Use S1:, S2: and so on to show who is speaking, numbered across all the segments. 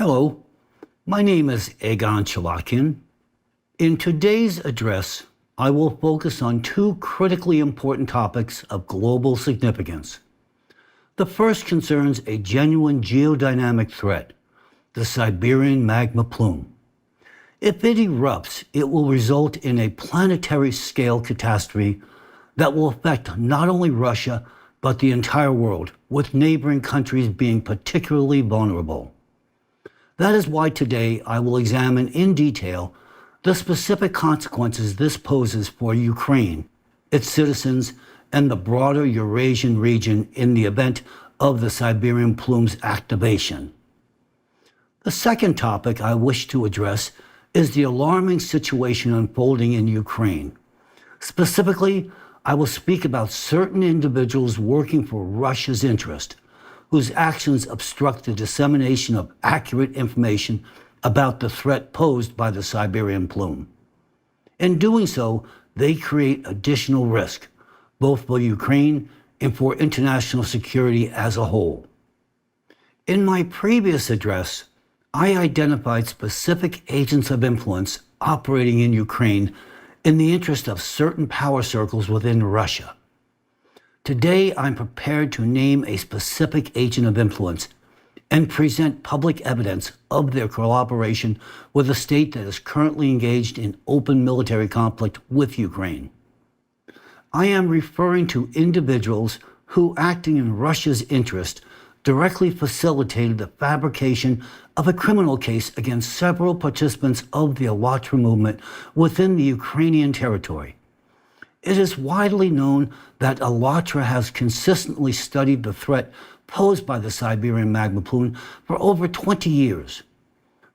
S1: Hello, my name is Egon Cholakian. In today's address, I will focus on two critically important topics of global significance. The first concerns a genuine geodynamic threat, the Siberian magma plume. If it erupts, it will result in a planetary-scale catastrophe that will affect not only Russia, but the entire world, with neighboring countries being particularly vulnerable. That is why today I will examine in detail the specific consequences this poses for Ukraine, its citizens, and the broader Eurasian region in the event of the Siberian Plume's activation. The second topic I wish to address is the alarming situation unfolding in Ukraine. Specifically, I will speak about certain individuals working for Russia's interest, whose actions obstruct the dissemination of accurate information about the threat posed by the Siberian Plume. In doing so, they create additional risk, both for Ukraine and for international security as a whole. In my previous address, I identified specific agents of influence operating in Ukraine in the interest of certain power circles within Russia. Today, I'm prepared to name a specific agent of influence and present public evidence of their collaboration with a state that is currently engaged in open military conflict with Ukraine. I am referring to individuals who, acting in Russia's interest, directly facilitated the fabrication of a criminal case against several participants of the Alatra movement within the Ukrainian territory. It is widely known that Alatra has consistently studied the threat posed by the Siberian magma plume for over 20 years.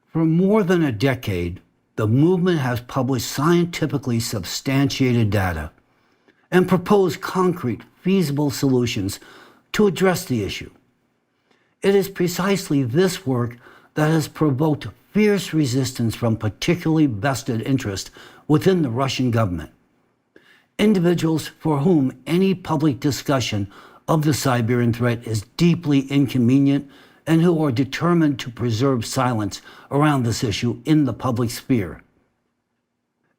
S1: For more than a decade, the movement has published scientifically substantiated data and proposed concrete, feasible solutions to address the issue. It is precisely this work that has provoked fierce resistance from particularly vested interests within the Russian government. Individuals for whom any public discussion of the Siberian threat is deeply inconvenient and who are determined to preserve silence around this issue in the public sphere.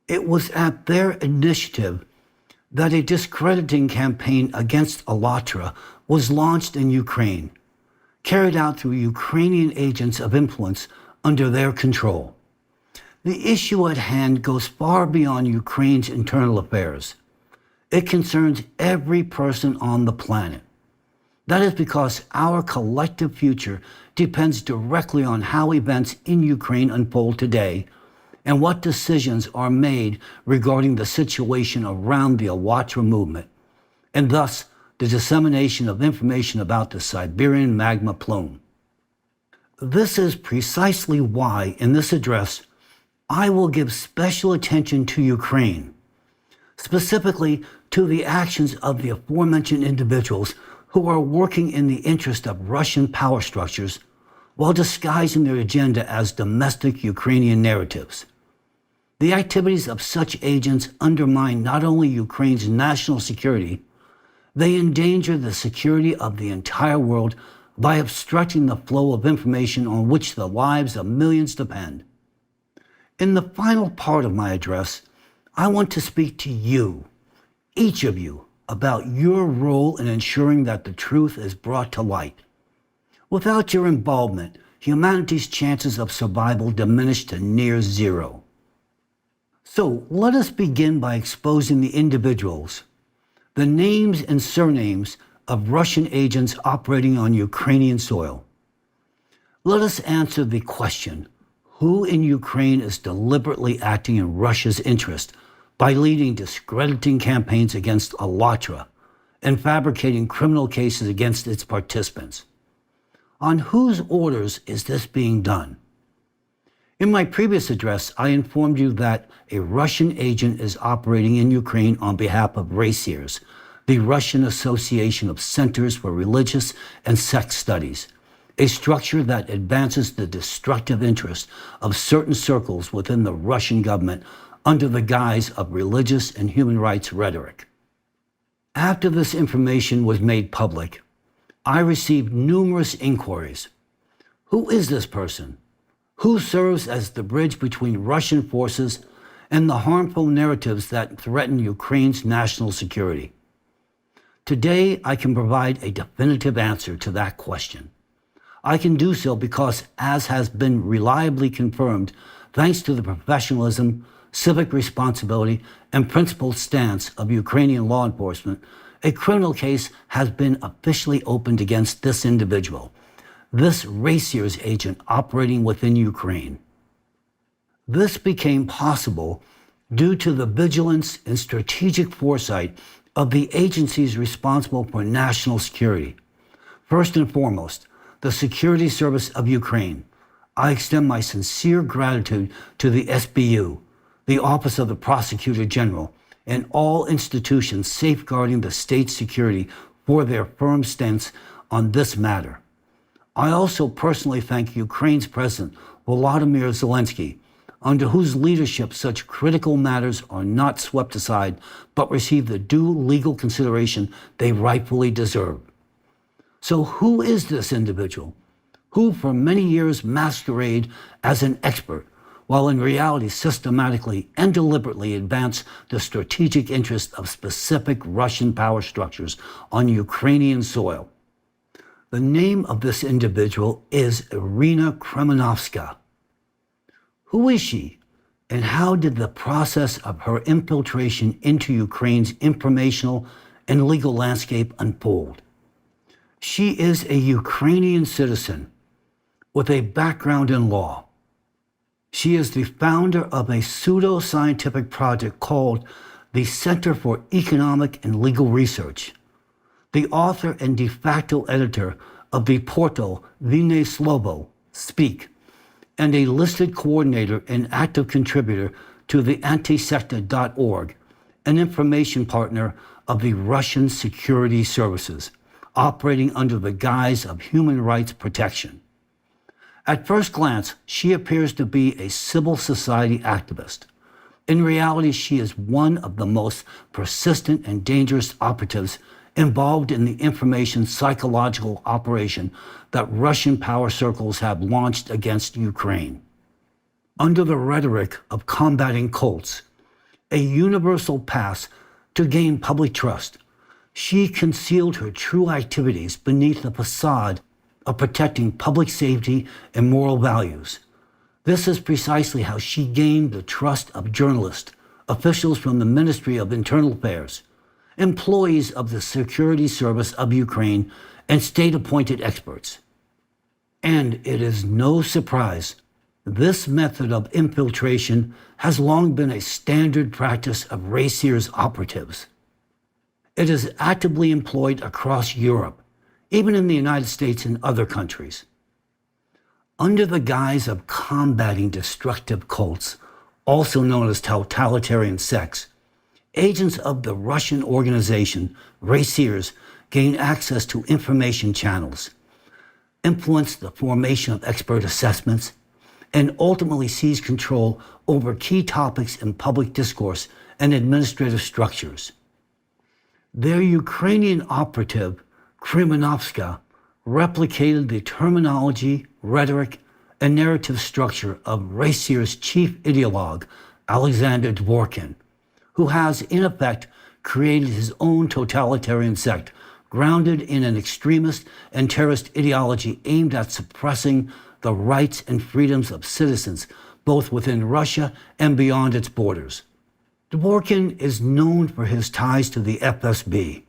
S1: It was at their initiative that a discrediting campaign against Alatra was launched in Ukraine, carried out through Ukrainian agents of influence under their control. The issue at hand goes far beyond Ukraine's internal affairs. It concerns every person on the planet. That is because our collective future depends directly on how events in Ukraine unfold today and what decisions are made regarding the situation around the Alatra movement, and thus the dissemination of information about the Siberian magma plume. This is precisely why, in this address, I will give special attention to Ukraine, specifically to the actions of the aforementioned individuals who are working in the interest of Russian power structures while disguising their agenda as domestic Ukrainian narratives. The activities of such agents undermine not only Ukraine's national security, they endanger the security of the entire world by obstructing the flow of information on which the lives of millions depend. In the final part of my address, I want to speak to you, each of you, about your role in ensuring that the truth is brought to light. Without your involvement, humanity's chances of survival diminish to near zero. So let us begin by exposing the individuals, the names and surnames of Russian agents operating on Ukrainian soil. Let us answer the question, who in Ukraine is deliberately acting in Russia's interest by leading discrediting campaigns against Alatra and fabricating criminal cases against its participants? On whose orders is this being done? In my previous address, I informed you that a Russian agent is operating in Ukraine on behalf of RACEERS, the Russian Association of Centers for Religious and Sex Studies, a structure that advances the destructive interests of certain circles within the Russian government under the guise of religious and human rights rhetoric. After this information was made public, I received numerous inquiries. Who is this person? who serves as the bridge between Russian forces and the harmful narratives that threaten Ukraine's national security. Today, I can provide a definitive answer to that question. I can do so because, as has been reliably confirmed, thanks to the professionalism, civic responsibility, and principled stance of Ukrainian law enforcement, a criminal case has been officially opened against this individual, this Racier's agent operating within Ukraine. This became possible due to the vigilance and strategic foresight of the agencies responsible for national security. First and foremost, the Security Service of Ukraine. I extend my sincere gratitude to the SBU, the Office of the Prosecutor General, and all institutions safeguarding the state's security for their firm stance on this matter. I also personally thank Ukraine's President, Volodymyr Zelensky, under whose leadership such critical matters are not swept aside, but receive the due legal consideration they rightfully deserve. So who is this individual, who for many years masqueraded as an expert, while in reality systematically and deliberately advanced the strategic interests of specific Russian power structures on Ukrainian soil? The name of this individual is Irina Kremenovska. Who is she, and how did the process of her infiltration into Ukraine's informational and legal landscape unfold? She is a Ukrainian citizen with a background in law. She is the founder of a pseudo-scientific project called the Center for Economic and Legal Research, the author and de facto editor of the portal Vine Slovo, Speak, and a listed coordinator and active contributor to the antisecta.org, an information partner of the Russian security services, operating under the guise of human rights protection. At first glance, she appears to be a civil society activist. In reality, she is one of the most persistent and dangerous operatives involved in the information psychological operation that Russian power circles have launched against Ukraine. Under the rhetoric of combating cults, a universal path to gain public trust, she concealed her true activities beneath the facade of protecting public safety and moral values. This is precisely how she gained the trust of journalists, officials from the Ministry of Internal Affairs, employees of the Security Service of Ukraine, and state-appointed experts. And it is no surprise, this method of infiltration has long been a standard practice of Racier's operatives. It is actively employed across Europe, even in the United States and other countries. Under the guise of combating destructive cults, also known as totalitarian sects, agents of the Russian organization, Racier's, gain access to information channels, influence the formation of expert assessments, and ultimately seize control over key topics in public discourse and administrative structures. Their Ukrainian operative, Kremenovska, replicated the terminology, rhetoric, and narrative structure of Racier's chief ideologue, Alexander Dworkin, who has, in effect, created his own totalitarian sect, grounded in an extremist and terrorist ideology aimed at suppressing the rights and freedoms of citizens, both within Russia and beyond its borders. Dworkin is known for his ties to the FSB,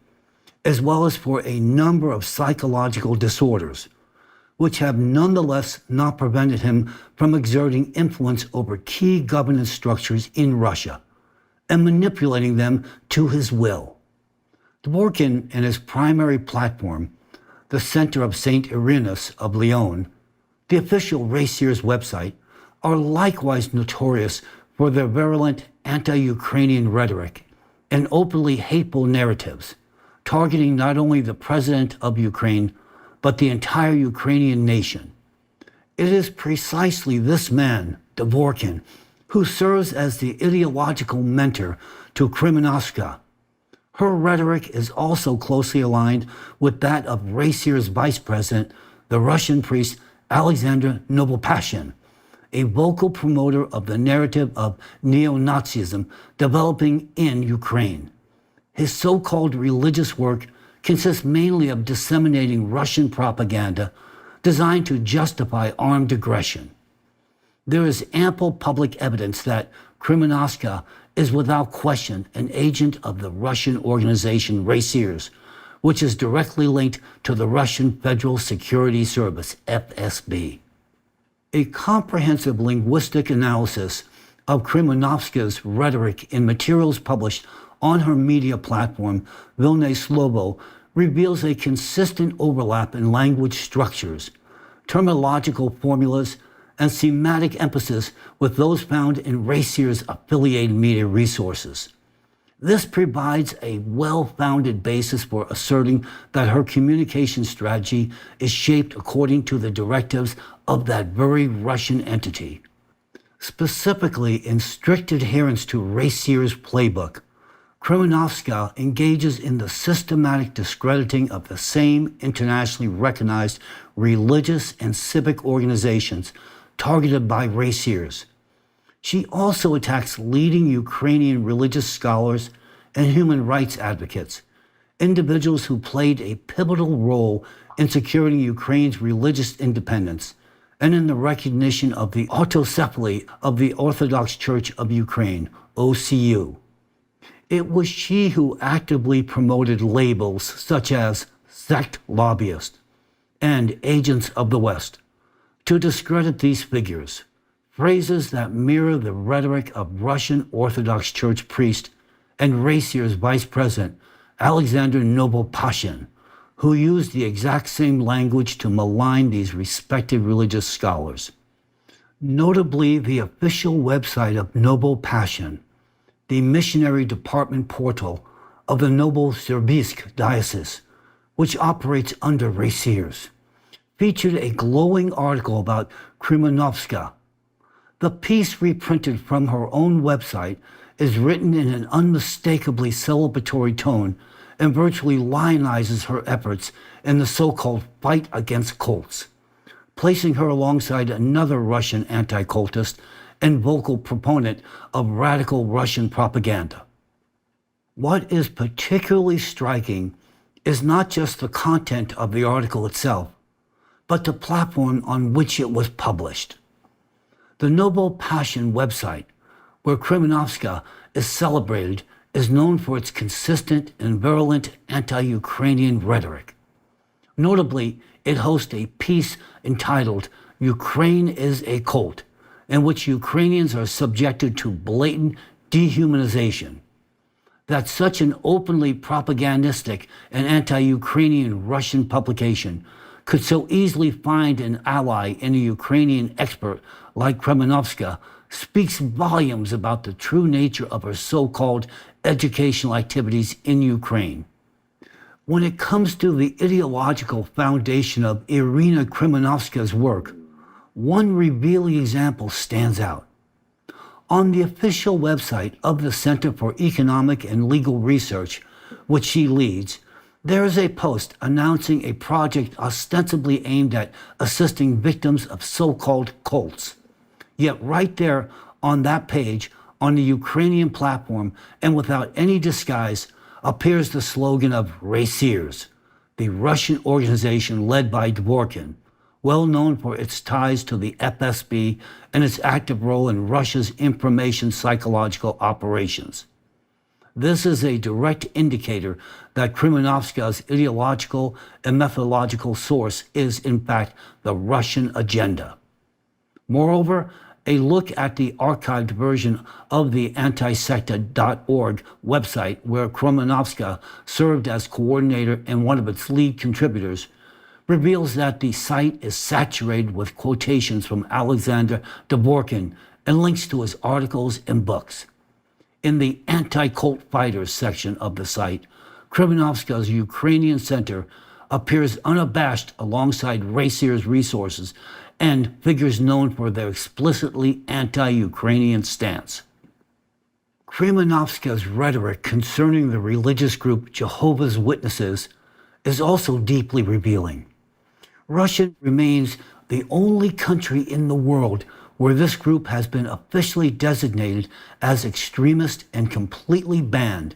S1: as well as for a number of psychological disorders, which have nonetheless not prevented him from exerting influence over key governance structures in Russia and manipulating them to his will. Dworkin and his primary platform, the Center of St. Irenaeus of Lyon, the official Racier's website, are likewise notorious for their virulent anti-Ukrainian rhetoric and openly hateful narratives, targeting not only the president of Ukraine, but the entire Ukrainian nation. It is precisely this man, Dworkin, who serves as the ideological mentor to Kremenovska. Her rhetoric is also closely aligned with that of Racier's vice president, the Russian priest Alexander Novopashin, a vocal promoter of the narrative of neo-Nazism developing in Ukraine. His so-called religious work consists mainly of disseminating Russian propaganda designed to justify armed aggression. There is ample public evidence that Krymenovska is without question an agent of the Russian organization Rayseers, which is directly linked to the Russian Federal Security Service, FSB. A comprehensive linguistic analysis of Krymenovska's rhetoric in materials published on her media platform, Vilne Slovo, reveals a consistent overlap in language structures, terminological formulas, and thematic emphasis with those found in Rayseers' affiliated media resources. This provides a well-founded basis for asserting that her communication strategy is shaped according to the directives of that very Russian entity. Specifically, in strict adherence to Rayseers' playbook, Krymenovska engages in the systematic discrediting of the same internationally recognized religious and civic organizations targeted by Rayseers. She also attacks leading Ukrainian religious scholars and human rights advocates, individuals who played a pivotal role in securing Ukraine's religious independence and in the recognition of the autocephaly of the Orthodox Church of Ukraine, OCU. It was she who actively promoted labels such as sect lobbyist and agents of the West to discredit these figures, phrases that mirror the rhetoric of Russian Orthodox Church priest and Rayseers Vice President Alexander Novopashin, who used the exact same language to malign these respected religious scholars. Notably, the official website of Novopashin, the missionary department portal of the Novosibirsk diocese, which operates under Rayseers, featured a glowing article about Krymenovska. The piece, reprinted from her own website, is written in an unmistakably celebratory tone and virtually lionizes her efforts in the so-called fight against cults, placing her alongside another Russian anti-cultist and vocal proponent of radical Russian propaganda. What is particularly striking is not just the content of the article itself, but the platform on which it was published. The Novopashin website, where Krymenovska is celebrated, is known for its consistent and virulent anti-Ukrainian rhetoric. Notably, it hosts a piece entitled "Ukraine is a Cult," in which Ukrainians are subjected to blatant dehumanization. That such an openly propagandistic and anti-Ukrainian Russian publication could so easily find an ally in a Ukrainian expert like Krymenovska speaks volumes about the true nature of her so-called educational activities in Ukraine. When it comes to the ideological foundation of Irina Krymenovska's work, one revealing example stands out. On the official website of the Center for Economic and Legal Research, which she leads, there is a post announcing a project ostensibly aimed at assisting victims of so-called cults. Yet right there on that page, on the Ukrainian platform, and without any disguise, appears the slogan of Rayseers, the Russian organization led by Dvorkin, well known for its ties to the FSB and its active role in Russia's information psychological operations. This is a direct indicator that Krymenovska's ideological and methodological source is, in fact, the Russian agenda. Moreover, a look at the archived version of the antisecta.org website, where Krymenovska served as coordinator and one of its lead contributors, reveals that the site is saturated with quotations from Alexander Dvorkin and links to his articles and books. In the anti-cult fighters section of the site, Krymenovska's Ukrainian Center appears unabashed alongside Rayseers resources and figures known for their explicitly anti-Ukrainian stance. Krymenovska's rhetoric concerning the religious group Jehovah's Witnesses is also deeply revealing. Russia remains the only country in the world where this group has been officially designated as extremist and completely banned,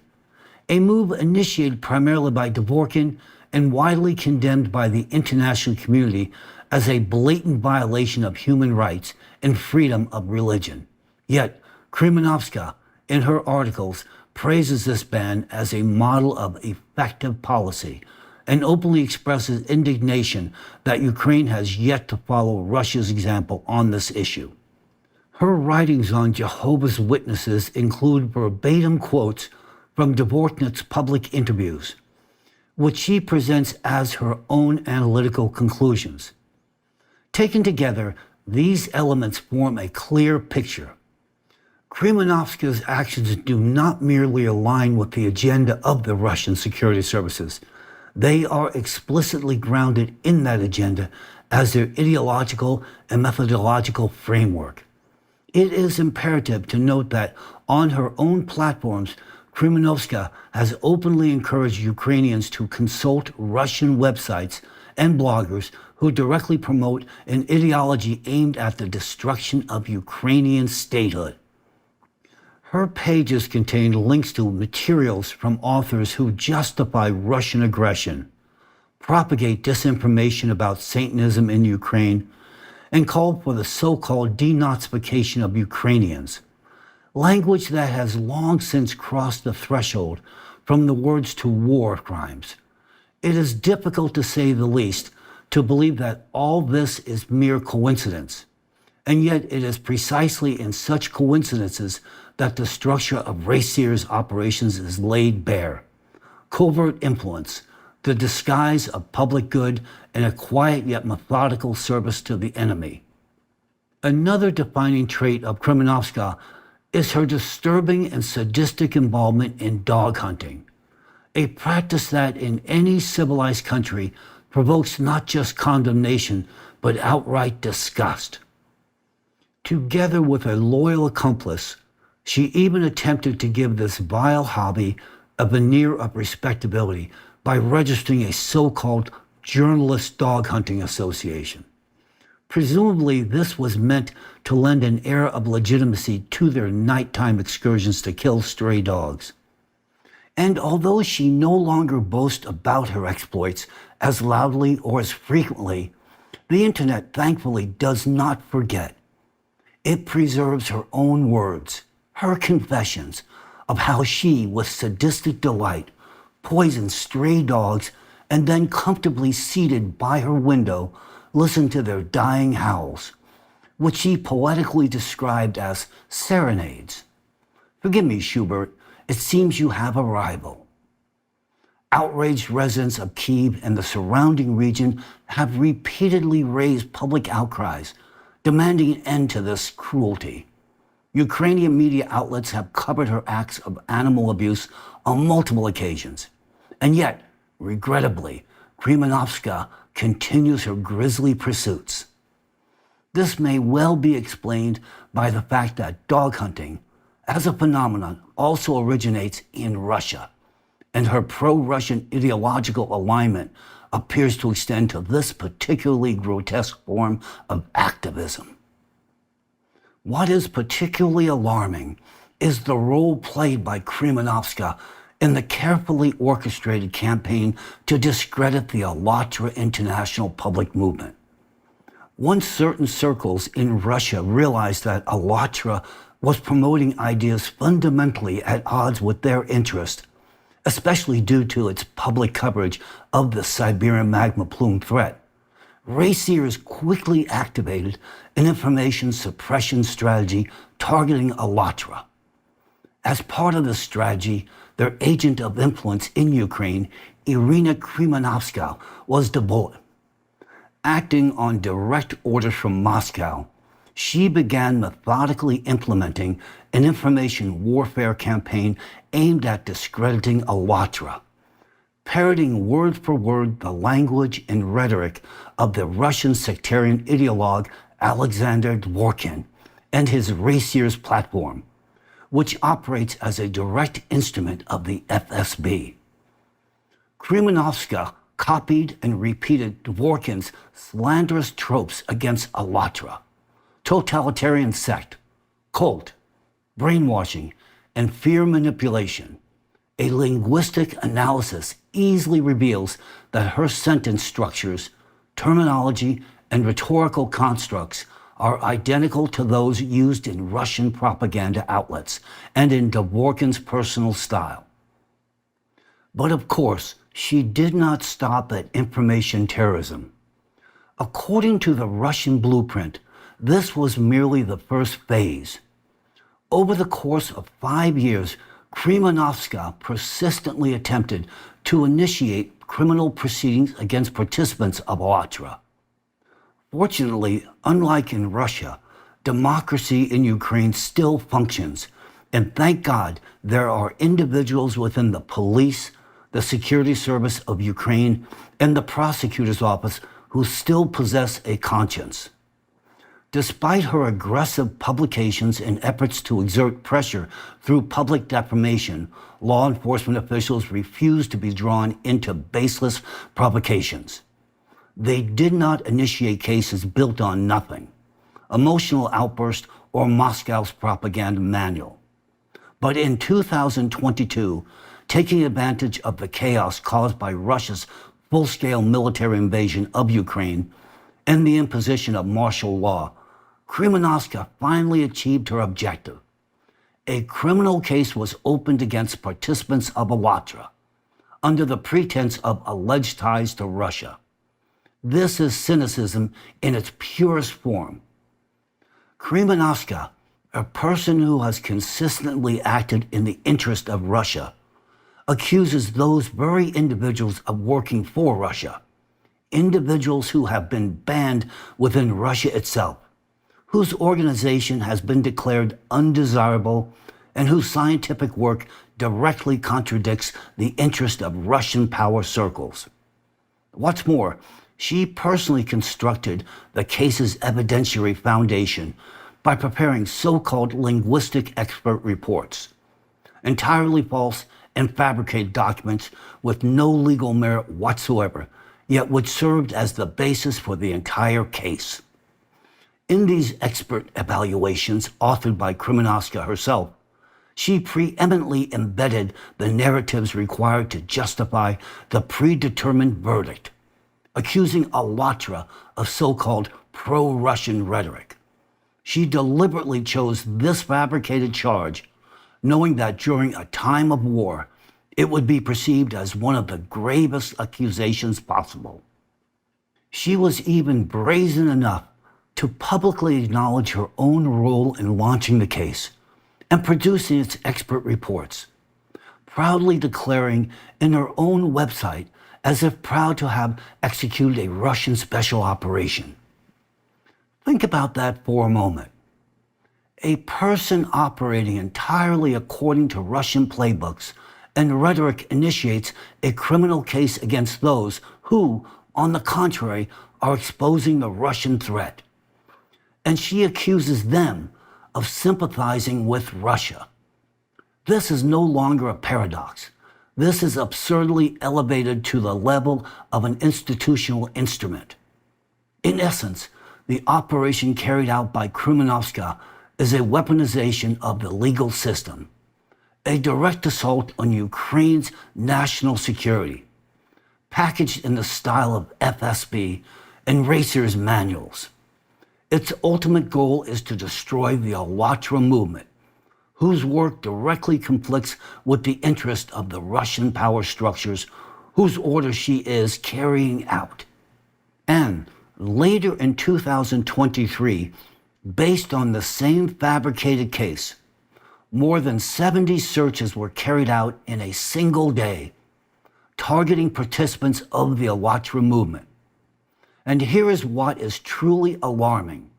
S1: a move initiated primarily by Dvorkin and widely condemned by the international community as a blatant violation of human rights and freedom of religion. Yet, Krymenovska, in her articles, praises this ban as a model of effective policy and openly expresses indignation that Ukraine has yet to follow Russia's example on this issue. Her writings on Jehovah's Witnesses include verbatim quotes from Dvorkin's public interviews, which she presents as her own analytical conclusions. Taken together, these elements form a clear picture. Krymenovska's actions do not merely align with the agenda of the Russian security services. They are explicitly grounded in that agenda as their ideological and methodological framework. It is imperative to note that on her own platforms, Krymenovska has openly encouraged Ukrainians to consult Russian websites and bloggers who directly promote an ideology aimed at the destruction of Ukrainian statehood. Her pages contain links to materials from authors who justify Russian aggression, propagate disinformation about Satanism in Ukraine, and call for the so-called denazification of Ukrainians, language that has long since crossed the threshold from the words to war crimes. It is difficult, to say the least, to believe that all this is mere coincidence. And yet it is precisely in such coincidences that the structure of Racier's operations is laid bare. Covert influence, the disguise of public good, and a quiet yet methodical service to the enemy. Another defining trait of Krymenovska is her disturbing and sadistic involvement in dog hunting, a practice that in any civilized country provokes not just condemnation, but outright disgust. Together with a loyal accomplice, she even attempted to give this vile hobby a veneer of respectability by registering a so-called journalist dog hunting association. Presumably, this was meant to lend an air of legitimacy to their nighttime excursions to kill stray dogs. And although she no longer boasts about her exploits as loudly or as frequently, the internet thankfully does not forget. It preserves her own words, her confessions of how she, with sadistic delight, poisoned stray dogs and then comfortably seated by her window, listened to their dying howls, which she poetically described as serenades. Forgive me, Schubert, it seems you have a rival. Outraged residents of Kyiv and the surrounding region have repeatedly raised public outcries, demanding an end to this cruelty. Ukrainian media outlets have covered her acts of animal abuse on multiple occasions. And yet, regrettably, Krymenovska continues her grisly pursuits. This may well be explained by the fact that dog hunting, as a phenomenon, also originates in Russia, and her pro-Russian ideological alignment appears to extend to this particularly grotesque form of activism. What is particularly alarming is the role played by Krymenovska in the carefully orchestrated campaign to discredit the *ALLATRA international public movement. Once certain circles in Russia realized that *ALLATRA was promoting ideas fundamentally at odds with their interest, especially due to its public coverage of the Siberian magma plume threat, Racers quickly activated an information suppression strategy targeting *ALLATRA. As part of the strategy, their agent of influence in Ukraine, Irina Krymenovska, was devoted. Acting on direct orders from Moscow, she began methodically implementing an information warfare campaign aimed at discrediting *ALLATRA, parroting word for word the language and rhetoric of the Russian sectarian ideologue Alexander Dvorkin and his Racers platform, which operates as a direct instrument of the FSB. Krymenovska copied and repeated Dvorkin's slanderous tropes against *ALLATRA, totalitarian sect, cult, brainwashing, and fear manipulation. A linguistic analysis easily reveals that her sentence structures, terminology, and rhetorical constructs are identical to those used in Russian propaganda outlets and in Dvorkin's personal style. But of course, she did not stop at information terrorism. According to the Russian blueprint, this was merely the first phase. Over the course of 5 years, Kremenovska persistently attempted to initiate criminal proceedings against participants of Allatra. Fortunately, unlike in Russia, democracy in Ukraine still functions, and thank God there are individuals within the police, the Security Service of Ukraine, and the prosecutor's office who still possess a conscience. Despite her aggressive publications and efforts to exert pressure through public defamation, law enforcement officials refused to be drawn into baseless provocations. They did not initiate cases built on nothing, emotional outburst, or Moscow's propaganda manual. But in 2022, taking advantage of the chaos caused by Russia's full-scale military invasion of Ukraine and the imposition of martial law, Kremenovska finally achieved her objective. A criminal case was opened against participants of Allatra under the pretense of alleged ties to Russia. This is cynicism in its purest form. Kremenovska, a person who has consistently acted in the interest of Russia, accuses those very individuals of working for Russia, individuals who have been banned within Russia itself, whose organization has been declared undesirable, and whose scientific work directly contradicts the interest of Russian power circles. What's more, she personally constructed the case's evidentiary foundation by preparing so-called linguistic expert reports, entirely false and fabricated documents with no legal merit whatsoever, yet which served as the basis for the entire case. In these expert evaluations authored by Kremenovska herself, she preeminently embedded the narratives required to justify the predetermined verdict, accusing Allatra of so-called pro-Russian rhetoric. She deliberately chose this fabricated charge, knowing that during a time of war, it would be perceived as one of the gravest accusations possible. She was even brazen enough to publicly acknowledge her own role in launching the case and producing its expert reports, proudly declaring in her own website as if proud to have executed a Russian special operation. Think about that for a moment. A person operating entirely according to Russian playbooks and rhetoric initiates a criminal case against those who, on the contrary, are exposing the Russian threat. And she accuses them of sympathizing with Russia. This is no longer a paradox. This is absurdly elevated to the level of an institutional instrument. In essence, the operation carried out by Kremenovska is a weaponization of the legal system, a direct assault on Ukraine's national security, packaged in the style of FSB and racers' manuals. Its ultimate goal is to destroy the Allatra movement, whose work directly conflicts with the interest of the Russian power structures whose orders she is carrying out. And later in 2023, based on the same fabricated case, more than 70 searches were carried out in a single day, targeting participants of the Allatra movement. And here is what is truly alarming.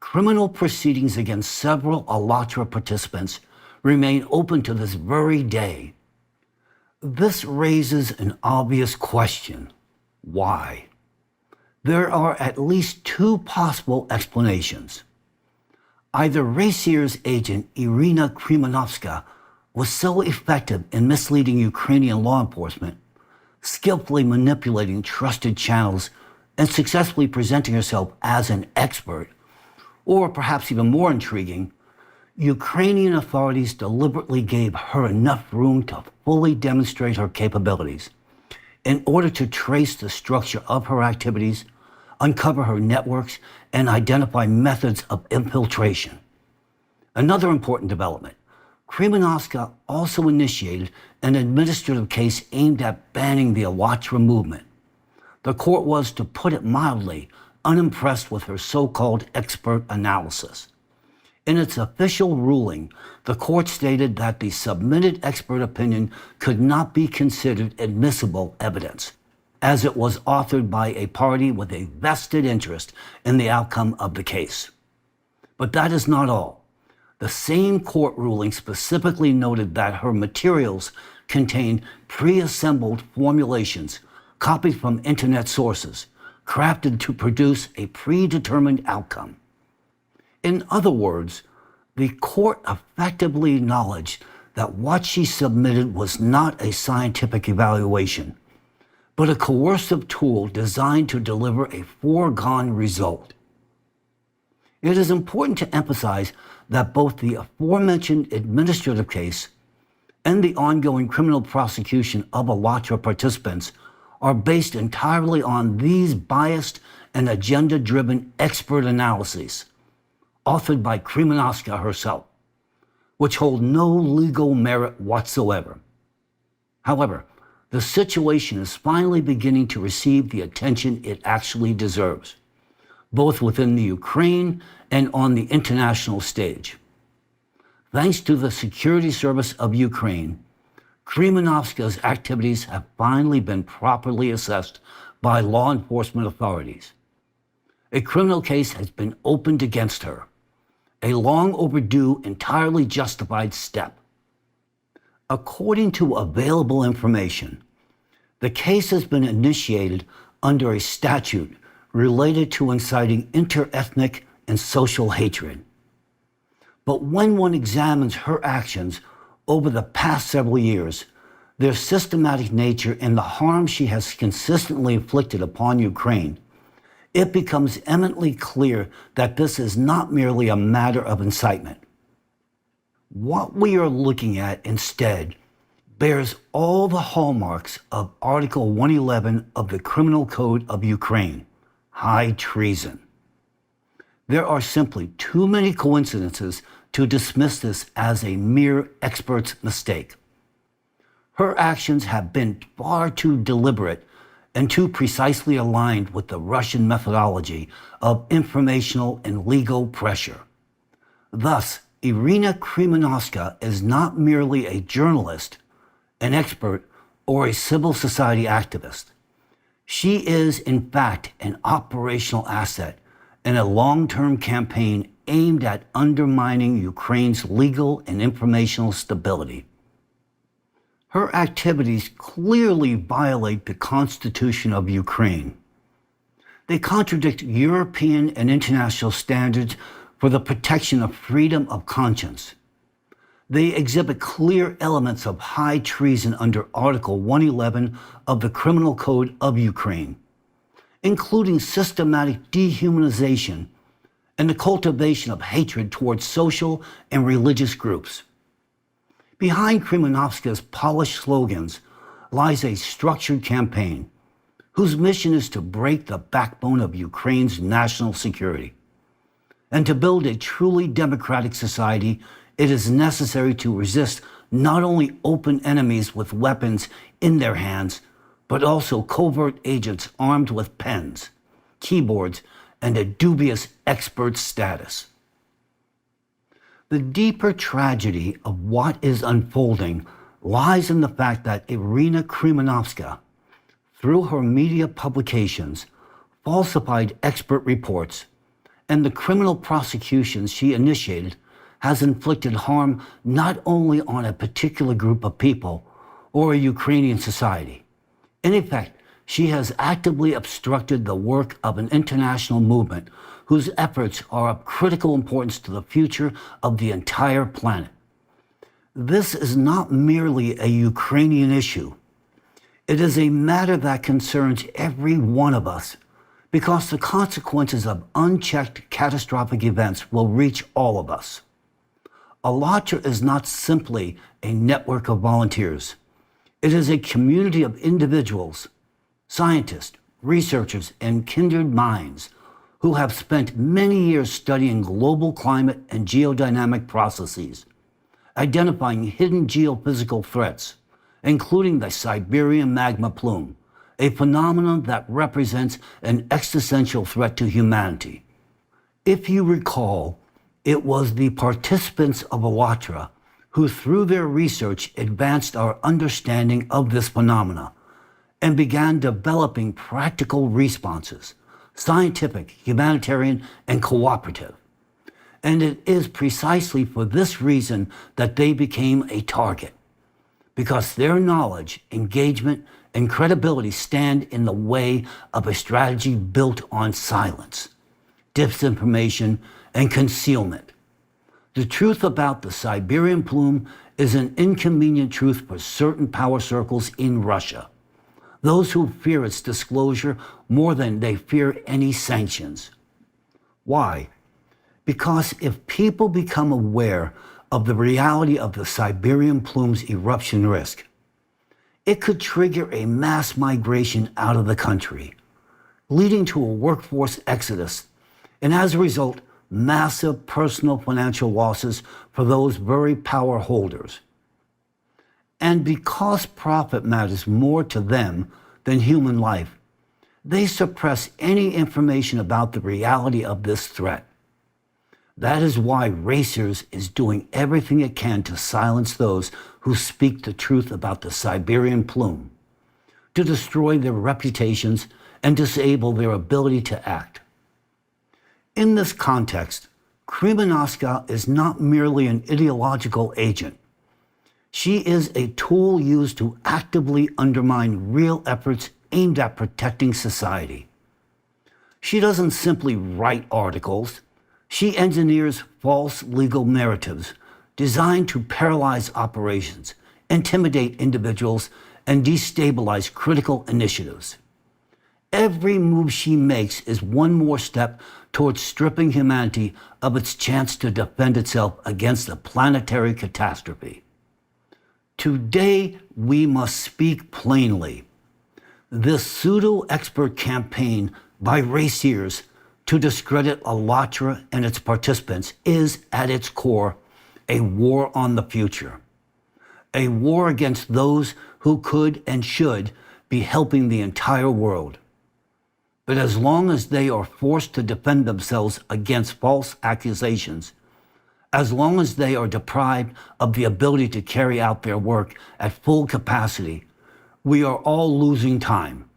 S1: Criminal proceedings against several Allatra participants remain open to this very day. This raises an obvious question. Why? There are at least two possible explanations. Either Racier's agent Irina Kremenovska was so effective in misleading Ukrainian law enforcement, skillfully manipulating trusted channels and successfully presenting herself as an expert, Or perhaps even more intriguing, Ukrainian authorities deliberately gave her enough room to fully demonstrate her capabilities in order to trace the structure of her activities, uncover her networks, and identify methods of infiltration. Another important development, Kremenovska also initiated an administrative case aimed at banning the Alatra movement. The court was, to put it mildly, unimpressed with her so-called expert analysis. In its official ruling, the court stated that the submitted expert opinion could not be considered admissible evidence, as it was authored by a party with a vested interest in the outcome of the case. But that is not all. The same court ruling specifically noted that her materials contained pre-assembled formulations copied from internet sources, crafted to produce a predetermined outcome. In other words, the court effectively acknowledged that what she submitted was not a scientific evaluation, but a coercive tool designed to deliver a foregone result. It is important to emphasize that both the aforementioned administrative case and the ongoing criminal prosecution of Alatra participants are based entirely on these biased and agenda-driven expert analyses, authored by Kremenovska herself, which hold no legal merit whatsoever. However, the situation is finally beginning to receive the attention it actually deserves, both within the Ukraine and on the international stage. Thanks to the Security Service of Ukraine, Kremenovska's activities have finally been properly assessed by law enforcement authorities. A criminal case has been opened against her, a long overdue, entirely justified step. According to available information, the case has been initiated under a statute related to inciting interethnic and social hatred. But when one examines her actions over the past several years, their systematic nature and the harm she has consistently inflicted upon Ukraine, it becomes eminently clear that this is not merely a matter of incitement. What we are looking at instead bears all the hallmarks of Article 111 of the Criminal Code of Ukraine, high treason. There are simply too many coincidences to dismiss this as a mere expert's mistake. Her actions have been far too deliberate and too precisely aligned with the Russian methodology of informational and legal pressure. Thus, Irina Kremenovska is not merely a journalist, an expert, or a civil society activist. She is, in fact, an operational asset in a long-term campaign aimed at undermining Ukraine's legal and informational stability. Her activities clearly violate the Constitution of Ukraine. They contradict European and international standards for the protection of freedom of conscience. They exhibit clear elements of high treason under Article 111 of the Criminal Code of Ukraine, including systematic dehumanization and the cultivation of hatred towards social and religious groups. Behind Kremenovska's polished slogans lies a structured campaign whose mission is to break the backbone of Ukraine's national security. And to build a truly democratic society, it is necessary to resist not only open enemies with weapons in their hands, but also covert agents armed with pens, keyboards, and a dubious expert status. The deeper tragedy of what is unfolding lies in the fact that Irina Kremenovska, through her media publications, falsified expert reports, and the criminal prosecutions she initiated, has inflicted harm not only on a particular group of people or a Ukrainian society. In effect, she has actively obstructed the work of an international movement whose efforts are of critical importance to the future of the entire planet. This is not merely a Ukrainian issue. It is a matter that concerns every one of us, because the consequences of unchecked catastrophic events will reach all of us. Alatra is not simply a network of volunteers. It is a community of individuals, scientists, researchers, and kindred minds who have spent many years studying global climate and geodynamic processes, identifying hidden geophysical threats, including the Siberian magma plume, a phenomenon that represents an existential threat to humanity. If you recall, it was the participants of Alatra who, through their research, advanced our understanding of this phenomena and began developing practical responses, scientific, humanitarian, and cooperative. And it is precisely for this reason that they became a target, because their knowledge, engagement, and credibility stand in the way of a strategy built on silence, disinformation, and concealment. The truth about the Siberian plume is an inconvenient truth for certain power circles in Russia, those who fear its disclosure more than they fear any sanctions. Why? Because if people become aware of the reality of the Siberian plume's eruption risk, it could trigger a mass migration out of the country, leading to a workforce exodus, and as a result, massive personal financial losses for those very power holders. And because profit matters more to them than human life, they suppress any information about the reality of this threat. That is why Racers is doing everything it can to silence those who speak the truth about the Siberian plume, to destroy their reputations and disable their ability to act. In this context, Kremenovska is not merely an ideological agent. She is a tool used to actively undermine real efforts aimed at protecting society. She doesn't simply write articles. She engineers false legal narratives designed to paralyze operations, intimidate individuals, and destabilize critical initiatives. Every move she makes is one more step towards stripping humanity of its chance to defend itself against a planetary catastrophe. Today, we must speak plainly. This pseudo-expert campaign by Racers to discredit Alatra and its participants is, at its core, a war on the future. A war against those who could and should be helping the entire world. But as long as they are forced to defend themselves against false accusations, as long as they are deprived of the ability to carry out their work at full capacity, we are all losing time,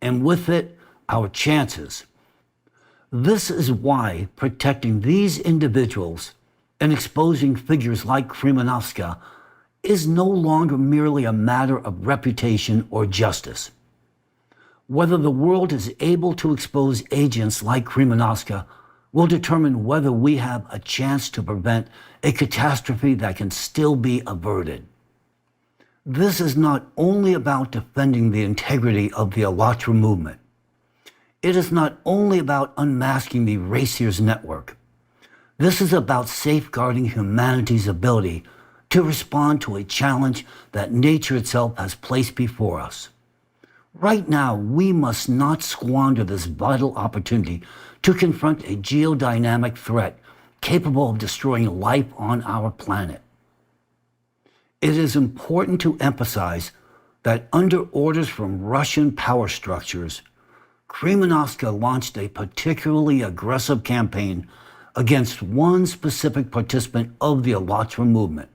S1: and with it, our chances. This is why protecting these individuals and exposing figures like Kremenovska is no longer merely a matter of reputation or justice. Whether the world is able to expose agents like Kremenovska will determine whether we have a chance to prevent a catastrophe that can still be averted. This is not only about defending the integrity of the Alatra movement. It is not only about unmasking the Racers network. This is about safeguarding humanity's ability to respond to a challenge that nature itself has placed before us. Right now, we must not squander this vital opportunity to confront a geodynamic threat capable of destroying life on our planet. It is important to emphasize that under orders from Russian power structures, Kremenovska launched a particularly aggressive campaign against one specific participant of the Alatra movement.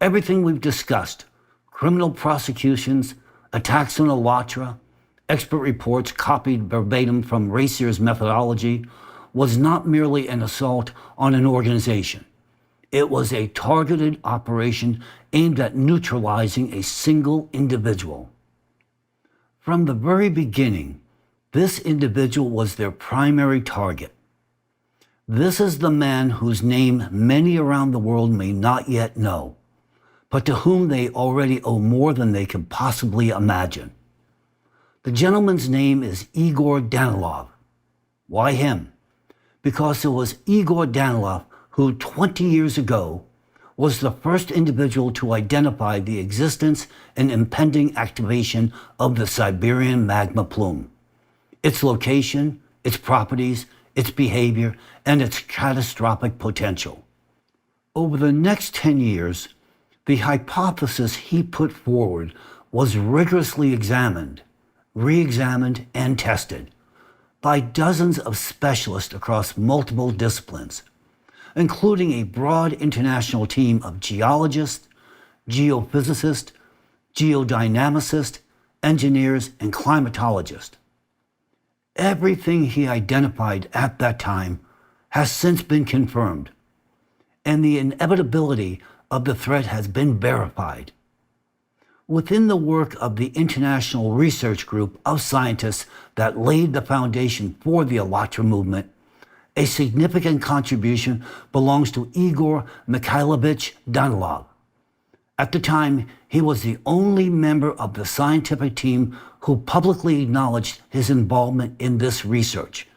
S1: Everything we've discussed, criminal prosecutions, attacks on Alatra, expert reports copied verbatim from Racers' methodology, was not merely an assault on an organization. It was a targeted operation aimed at neutralizing a single individual. From the very beginning, this individual was their primary target. This is the man whose name many around the world may not yet know, but to whom they already owe more than they can possibly imagine. The gentleman's name is Igor Danilov. Why him? Because it was Igor Danilov who 20 years ago was the first individual to identify the existence and impending activation of the Siberian magma plume, its location, its properties, its behavior, and its catastrophic potential. Over the next 10 years, the hypothesis he put forward was rigorously examined, re-examined, and tested by dozens of specialists across multiple disciplines, including a broad international team of geologists, geophysicists, geodynamicists, engineers, and climatologists. Everything he identified at that time has since been confirmed, and the inevitability of the threat has been verified. Within the work of the international research group of scientists that laid the foundation for the Allatra movement, a significant contribution belongs to Igor Mikhailovich Danilov. At the time, he was the only member of the scientific team who publicly acknowledged his involvement in this research,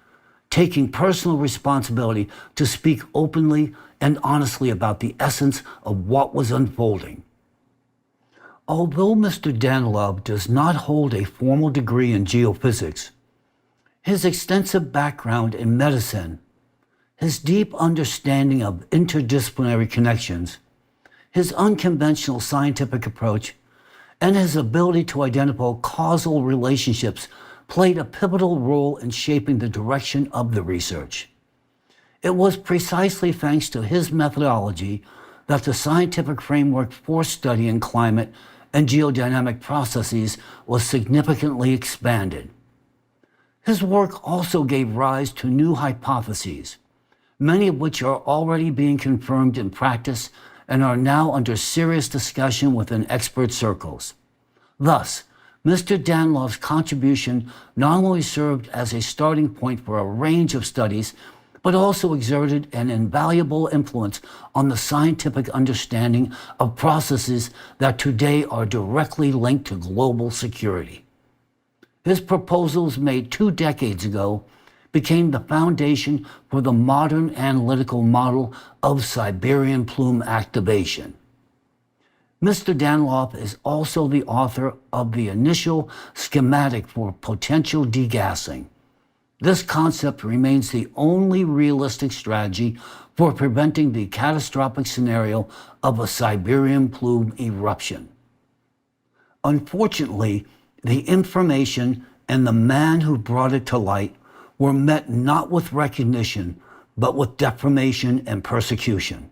S1: taking personal responsibility to speak openly and honestly about the essence of what was unfolding. Although Mr. Danilov does not hold a formal degree in geophysics, his extensive background in medicine, his deep understanding of interdisciplinary connections, his unconventional scientific approach, and his ability to identify causal relationships played a pivotal role in shaping the direction of the research. It was precisely thanks to his methodology that the scientific framework for studying climate and geodynamic processes was significantly expanded. His work also gave rise to new hypotheses, many of which are already being confirmed in practice and are now under serious discussion within expert circles. Thus, Mr. Danilov's contribution not only served as a starting point for a range of studies, but also exerted an invaluable influence on the scientific understanding of processes that today are directly linked to global security. His proposals made 2 decades ago became the foundation for the modern analytical model of Siberian Plume activation. Mr. Danilov is also the author of the initial schematic for potential degassing. This concept remains the only realistic strategy for preventing the catastrophic scenario of a Siberian Plume eruption. Unfortunately, the information and the man who brought it to light were met not with recognition, but with defamation and persecution.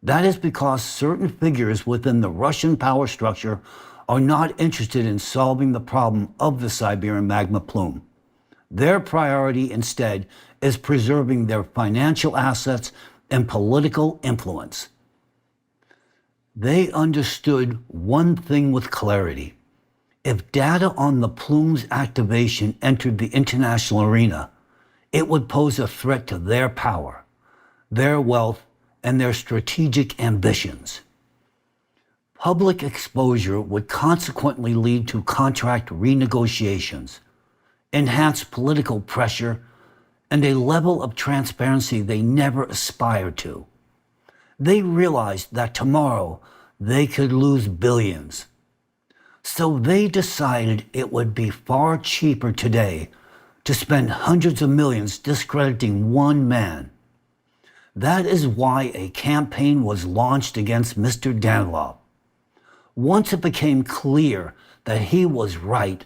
S1: That is because certain figures within the Russian power structure are not interested in solving the problem of the Siberian magma plume. Their priority instead is preserving their financial assets and political influence. They understood one thing with clarity. If data on the plume's activation entered the international arena, it would pose a threat to their power, their wealth, and their strategic ambitions. Public exposure would consequently lead to contract renegotiations, enhanced political pressure, and a level of transparency they never aspired to. They realized that tomorrow they could lose billions. So they decided it would be far cheaper today to spend hundreds of millions discrediting one man. That is why a campaign was launched against Mr. Danilov. Once it became clear that he was right,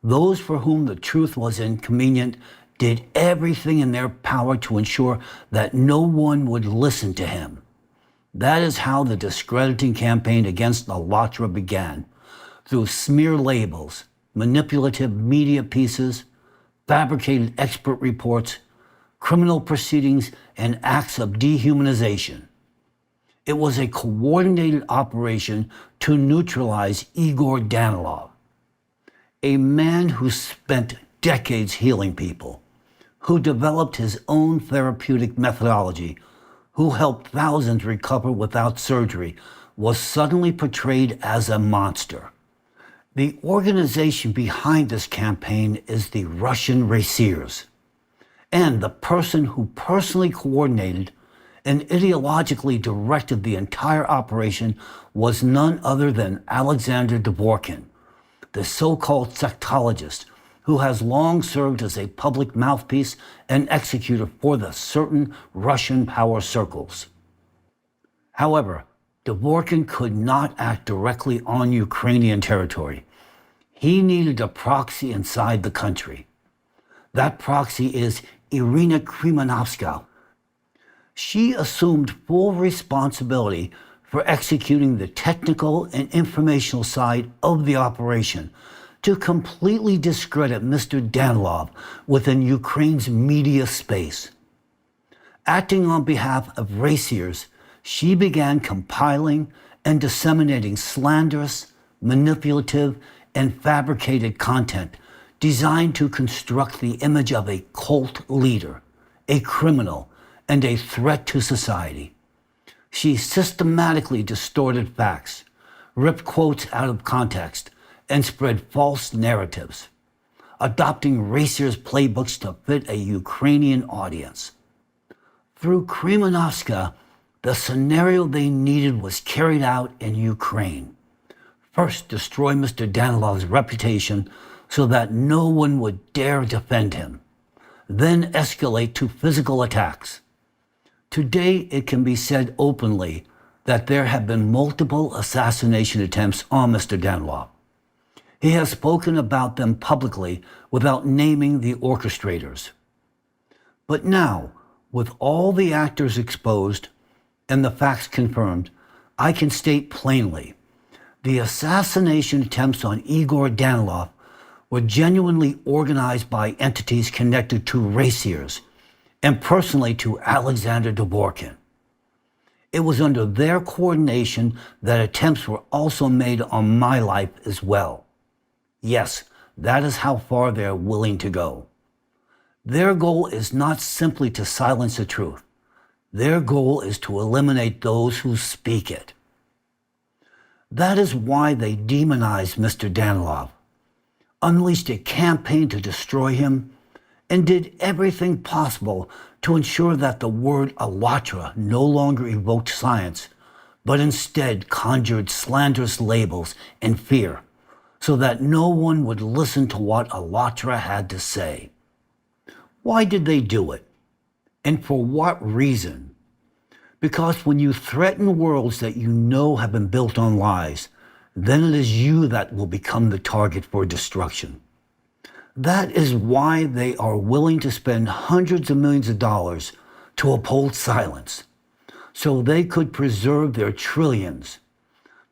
S1: those for whom the truth was inconvenient did everything in their power to ensure that no one would listen to him. That is how the discrediting campaign against Allatra began, through smear labels, manipulative media pieces, fabricated expert reports, criminal proceedings, and acts of dehumanization. It was a coordinated operation to neutralize Igor Danilov, a man who spent decades healing people, who developed his own therapeutic methodology, who helped thousands recover without surgery, was suddenly portrayed as a monster. The organization behind this campaign is the Russian Raciers, and the person who personally coordinated and ideologically directed the entire operation was none other than Alexander Dvorkin, the so-called sectologist who has long served as a public mouthpiece and executor for the certain Russian power circles. However, Dvorkin could not act directly on Ukrainian territory. He needed a proxy inside the country. That proxy is Irina Krymanovska. She assumed full responsibility for executing the technical and informational side of the operation to completely discredit Mr. Danilov within Ukraine's media space. Acting on behalf of Raciers, she began compiling and disseminating slanderous, manipulative, and fabricated content designed to construct the image of a cult leader, a criminal, and a threat to society. She systematically distorted facts, ripped quotes out of context, and spread false narratives, adopting Raciers' playbooks to fit a Ukrainian audience. Through Krymanovska, the scenario they needed was carried out in Ukraine. First, destroy Mr. Danilov's reputation so that no one would dare defend him. Then escalate to physical attacks. Today, it can be said openly that there have been multiple assassination attempts on Mr. Danilov. He has spoken about them publicly without naming the orchestrators. But now, with all the actors exposed and the facts confirmed, I can state plainly, the assassination attempts on Igor Danilov were genuinely organized by entities connected to Raciers and personally to Alexander Dvorkin. It was under their coordination that attempts were also made on my life as well. Yes, that is how far they are willing to go. Their goal is not simply to silence the truth. Their goal is to eliminate those who speak it. That is why they demonized Mr. Danilov, unleashed a campaign to destroy him, and did everything possible to ensure that the word Allatra no longer evoked science, but instead conjured slanderous labels and fear, so that no one would listen to what Allatra had to say. Why did they do it? And for what reason? Because when you threaten worlds that you know have been built on lies, then it is you that will become the target for destruction. That is why they are willing to spend hundreds of millions of dollars to uphold silence, so they could preserve their trillions.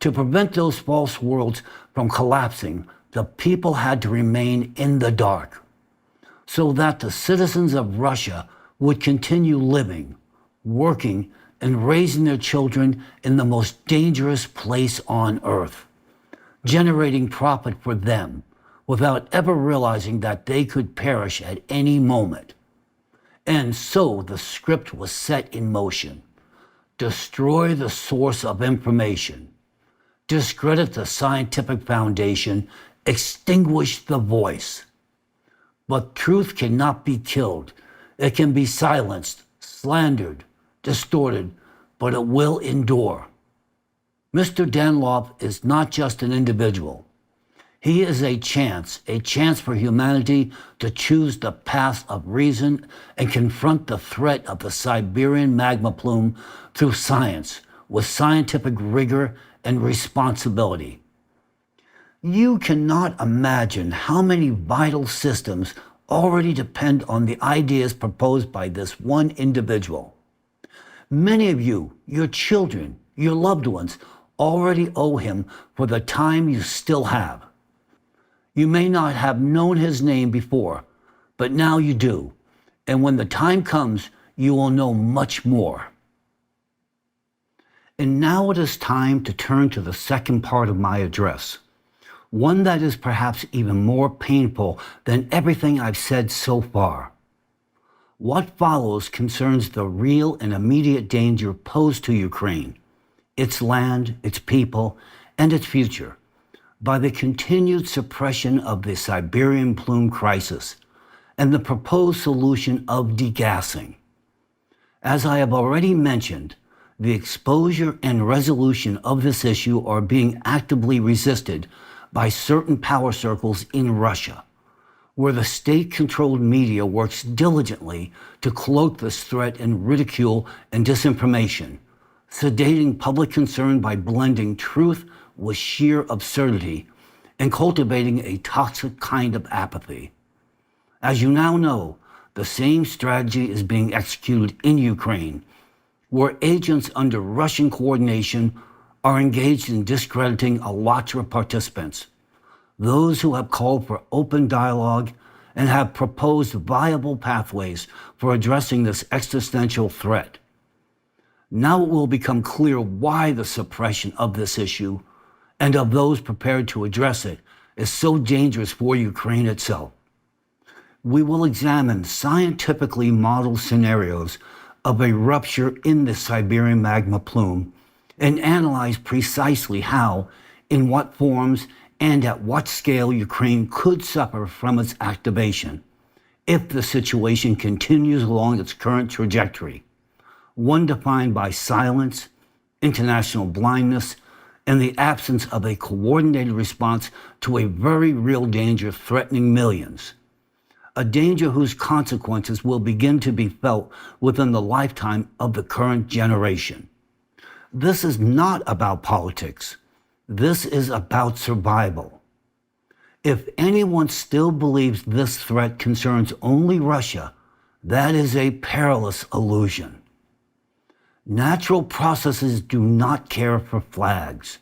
S1: To prevent those false worlds from collapsing, the people had to remain in the dark, so that the citizens of Russia would continue living, working, and raising their children in the most dangerous place on earth, generating profit for them without ever realizing that they could perish at any moment. And so the script was set in motion. Destroy the source of information, discredit the scientific foundation, extinguish the voice. But truth cannot be killed. It can be silenced, slandered, distorted, but it will endure. Mr. Danilov is not just an individual. He is a chance for humanity to choose the path of reason and confront the threat of the Siberian magma plume through science, with scientific rigor and responsibility. You cannot imagine how many vital systems already depend on the ideas proposed by this one individual. Many of you, your children, your loved ones, already owe him for the time you still have. You may not have known his name before, but now you do. And when the time comes, you will know much more. And now it is time to turn to the second part of my address, one that is perhaps even more painful than everything I've said so far. What follows concerns the real and immediate danger posed to Ukraine, its land, its people, and its future. by the continued suppression of the Siberian Plume crisis and the proposed solution of degassing. As I have already mentioned, the exposure and resolution of this issue are being actively resisted by certain power circles in Russia, where the state-controlled media works diligently to cloak this threat in ridicule and disinformation, sedating public concern by blending truth with sheer absurdity and cultivating a toxic kind of apathy. As you now know, the same strategy is being executed in Ukraine, where agents under Russian coordination are engaged in discrediting Allatra participants, those who have called for open dialogue and have proposed viable pathways for addressing this existential threat. Now it will become clear why the suppression of this issue and of those prepared to address it is so dangerous for Ukraine itself. We will examine scientifically modeled scenarios of a rupture in the Siberian magma plume and analyze precisely how, in what forms, and at what scale Ukraine could suffer from its activation if the situation continues along its current trajectory, one defined by silence, international blindness, and the absence of a coordinated response to a very real danger threatening millions. A danger whose consequences will begin to be felt within the lifetime of the current generation. This is not about politics. This is about survival. If anyone still believes this threat concerns only Russia, that is a perilous illusion. Natural processes do not care for flags.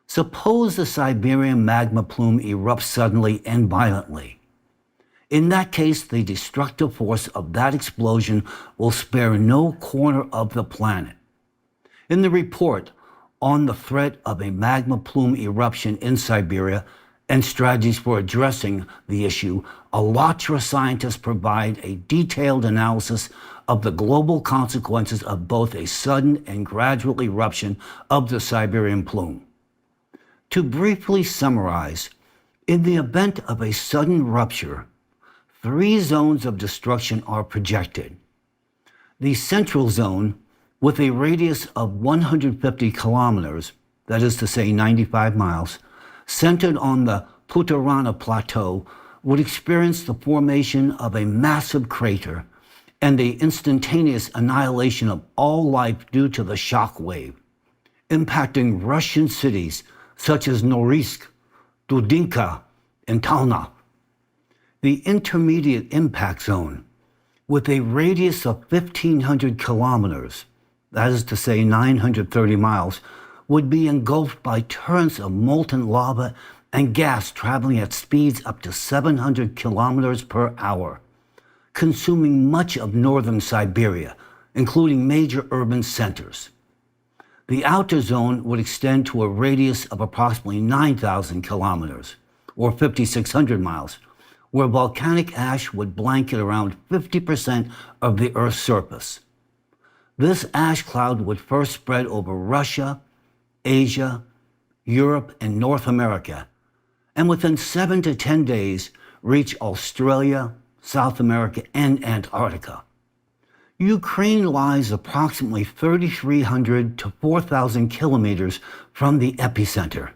S1: Suppose the Siberian magma plume erupts suddenly and violently. In that case, the destructive force of that explosion will spare no corner of the planet. In the report on the threat of a magma plume eruption in Siberia and strategies for addressing the issue, Allatra scientists provide a detailed analysis of the global consequences of both a sudden and gradual eruption of the Siberian plume. To briefly summarize, in the event of a sudden rupture, 3 zones of destruction are projected. The central zone, with a radius of 150 kilometers, that is to say 95 miles, centered on the Putarana Plateau, would experience the formation of a massive crater and the instantaneous annihilation of all life due to the shock wave, impacting Russian cities such as Norilsk, Dudinka, and Talna. The intermediate impact zone, with a radius of 1,500 kilometers, that is to say 930 miles, would be engulfed by torrents of molten lava and gas traveling at speeds up to 700 kilometers per hour, consuming much of northern Siberia, including major urban centers. The outer zone would extend to a radius of approximately 9,000 kilometers, or 5,600 miles, where volcanic ash would blanket around 50% of the Earth's surface. This ash cloud would first spread over Russia, Asia, Europe, and North America, and within 7 to 10 days reach Australia, South America, and Antarctica. Ukraine lies approximately 3,300 to 4,000 kilometers from the epicenter,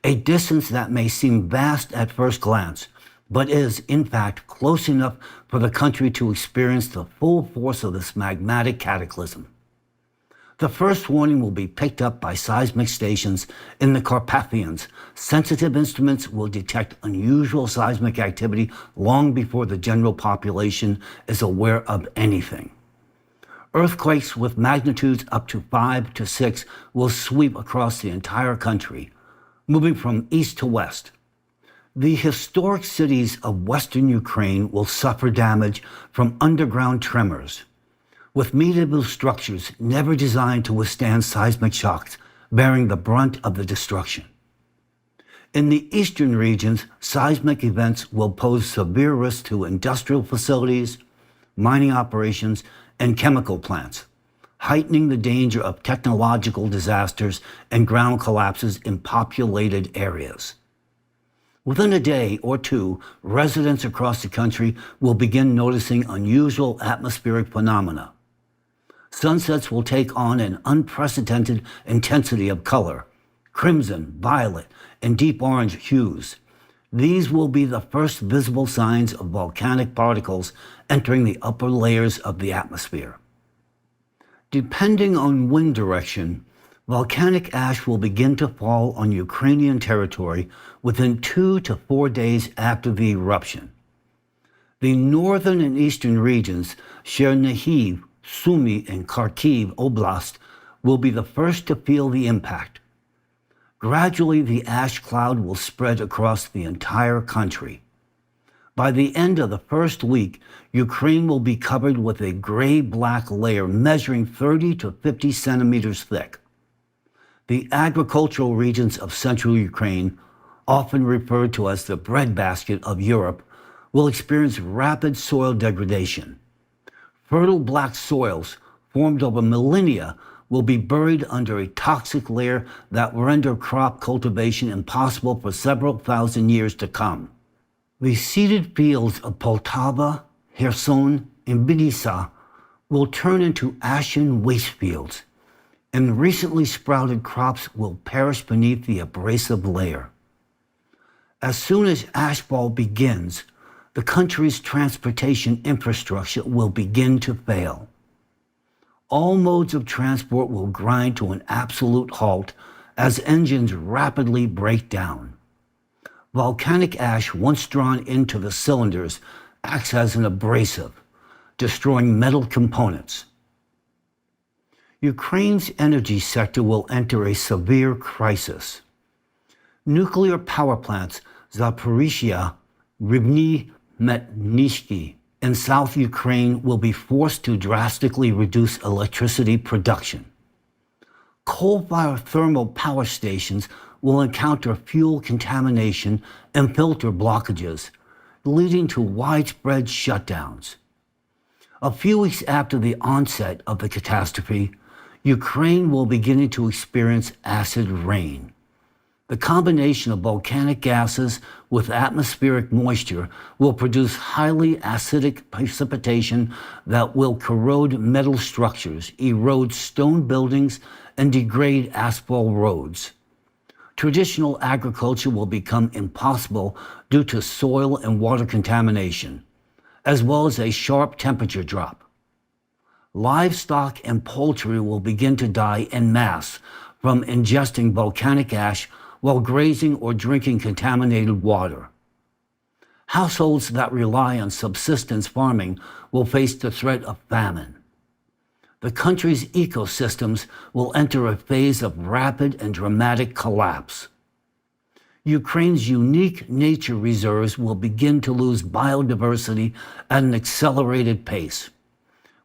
S1: a distance that may seem vast at first glance, but is, in fact, close enough for the country to experience the full force of this magmatic cataclysm. The first warning will be picked up by seismic stations in the Carpathians. Sensitive instruments will detect unusual seismic activity long before the general population is aware of anything. Earthquakes with magnitudes up to 5 to 6 will sweep across the entire country, moving from east to west. The historic cities of western Ukraine will suffer damage from underground tremors, with medieval structures never designed to withstand seismic shocks, bearing the brunt of the destruction. In the eastern regions, seismic events will pose severe risks to industrial facilities, mining operations, and chemical plants. heightening the danger of technological disasters and ground collapses in populated areas. Within a day or two, residents across the country will begin noticing unusual atmospheric phenomena. Sunsets will take on an unprecedented intensity of color, crimson, violet, and deep orange hues. These will be the first visible signs of volcanic particles entering the upper layers of the atmosphere. Depending on wind direction, volcanic ash will begin to fall on Ukrainian territory within 2 to 4 days after the eruption. The northern and eastern regions, Chernihiv, Sumy, and Kharkiv Oblast, will be the first to feel the impact. Gradually, the ash cloud will spread across the entire country. By the end of the first week, Ukraine will be covered with a gray-black layer measuring 30 to 50 centimeters thick. The agricultural regions of central Ukraine, often referred to as the breadbasket of Europe, will experience rapid soil degradation. Fertile black soils, formed over millennia, will be buried under a toxic layer that will render crop cultivation impossible for several thousand years to come. The seeded fields of Poltava, Kherson, and Vinnytsia will turn into ashen waste fields, and recently sprouted crops will perish beneath the abrasive layer. As soon as ashfall begins, the country's transportation infrastructure will begin to fail. All modes of transport will grind to an absolute halt as engines rapidly break down. Volcanic ash, once drawn into the cylinders, acts as an abrasive, destroying metal components. Ukraine's energy sector will enter a severe crisis. Nuclear power plants Zaporizhzhia, Rivne, Metnishki, in South Ukraine will be forced to drastically reduce electricity production. Coal-fired thermal power stations will encounter fuel contamination and filter blockages, leading to widespread shutdowns. A few weeks after the onset of the catastrophe, Ukraine will begin to experience acid rain. The combination of volcanic gases with atmospheric moisture will produce highly acidic precipitation that will corrode metal structures, erode stone buildings, and degrade asphalt roads. Traditional agriculture will become impossible due to soil and water contamination, as well as a sharp temperature drop. Livestock and poultry will begin to die en masse from ingesting volcanic ash while grazing or drinking contaminated water. Households that rely on subsistence farming will face the threat of famine. The country's ecosystems will enter a phase of rapid and dramatic collapse. Ukraine's unique nature reserves will begin to lose biodiversity at an accelerated pace.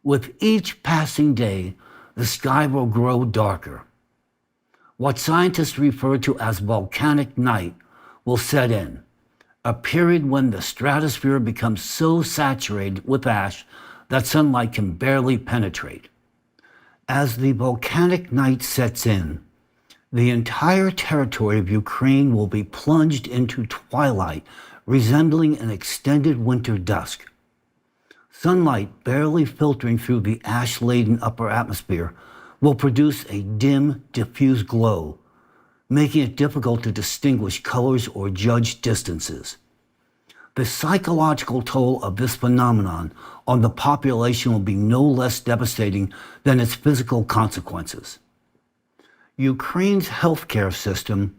S1: With each passing day, the sky will grow darker. What scientists refer to as volcanic night will set in, a period when the stratosphere becomes so saturated with ash that sunlight can barely penetrate. As the volcanic night sets in, the entire territory of Ukraine will be plunged into twilight, resembling an extended winter dusk. Sunlight barely filtering through the ash-laden upper atmosphere will produce a dim, diffuse glow, making it difficult to distinguish colors or judge distances. The psychological toll of this phenomenon on the population will be no less devastating than its physical consequences. Ukraine's healthcare system,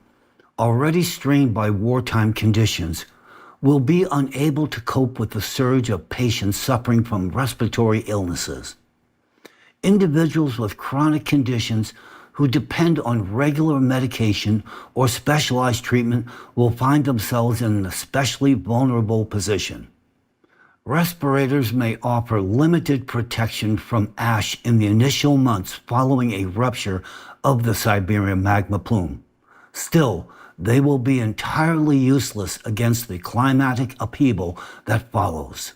S1: already strained by wartime conditions, will be unable to cope with the surge of patients suffering from respiratory illnesses. Individuals with chronic conditions who depend on regular medication or specialized treatment will find themselves in an especially vulnerable position. Respirators may offer limited protection from ash in the initial months following a rupture of the Siberian magma plume. Still, they will be entirely useless against the climatic upheaval that follows.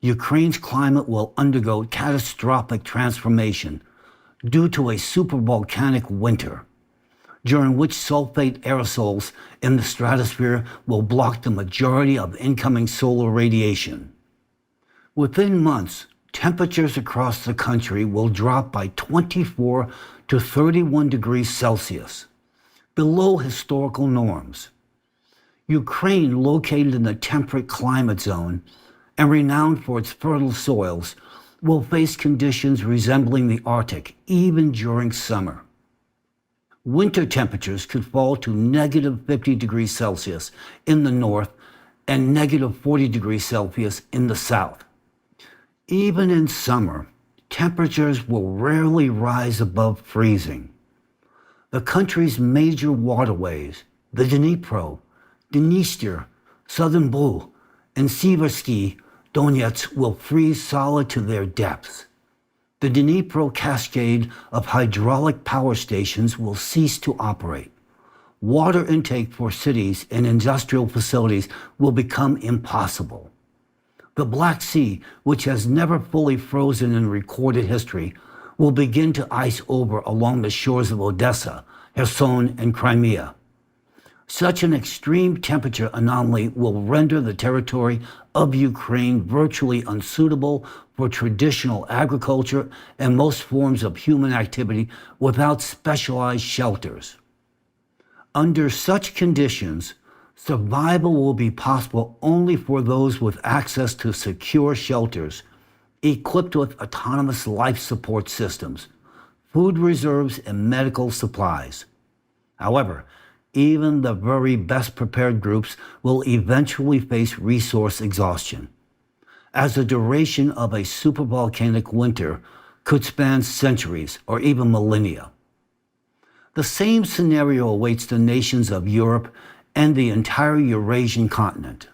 S1: Ukraine's climate will undergo catastrophic transformation, due to a supervolcanic winter, during which sulfate aerosols in the stratosphere will block the majority of incoming solar radiation. Within months, temperatures across the country will drop by 24 to 31 degrees Celsius, below historical norms. Ukraine, located in the temperate climate zone and renowned for its fertile soils, will face conditions resembling the Arctic even during summer. Winter temperatures could fall to negative 50 degrees Celsius in the north and negative 40 degrees Celsius in the south. Even in summer, temperatures will rarely rise above freezing. The country's major waterways, the Dnipro, Dniester, Southern Bull, and Seversky Donets, will freeze solid to their depths. The Dnipro cascade of hydraulic power stations will cease to operate. Water intake for cities and industrial facilities will become impossible. The Black Sea, which has never fully frozen in recorded history, will begin to ice over along the shores of Odessa, Kherson, and Crimea. Such an extreme temperature anomaly will render the territory of Ukraine virtually unsuitable for traditional agriculture and most forms of human activity without specialized shelters. Under such conditions, survival will be possible only for those with access to secure shelters, equipped with autonomous life support systems, food reserves, and medical supplies. However, even the very best prepared groups will eventually face resource exhaustion, as the duration of a supervolcanic winter could span centuries or even millennia. The same scenario awaits the nations of Europe and the entire Eurasian continent.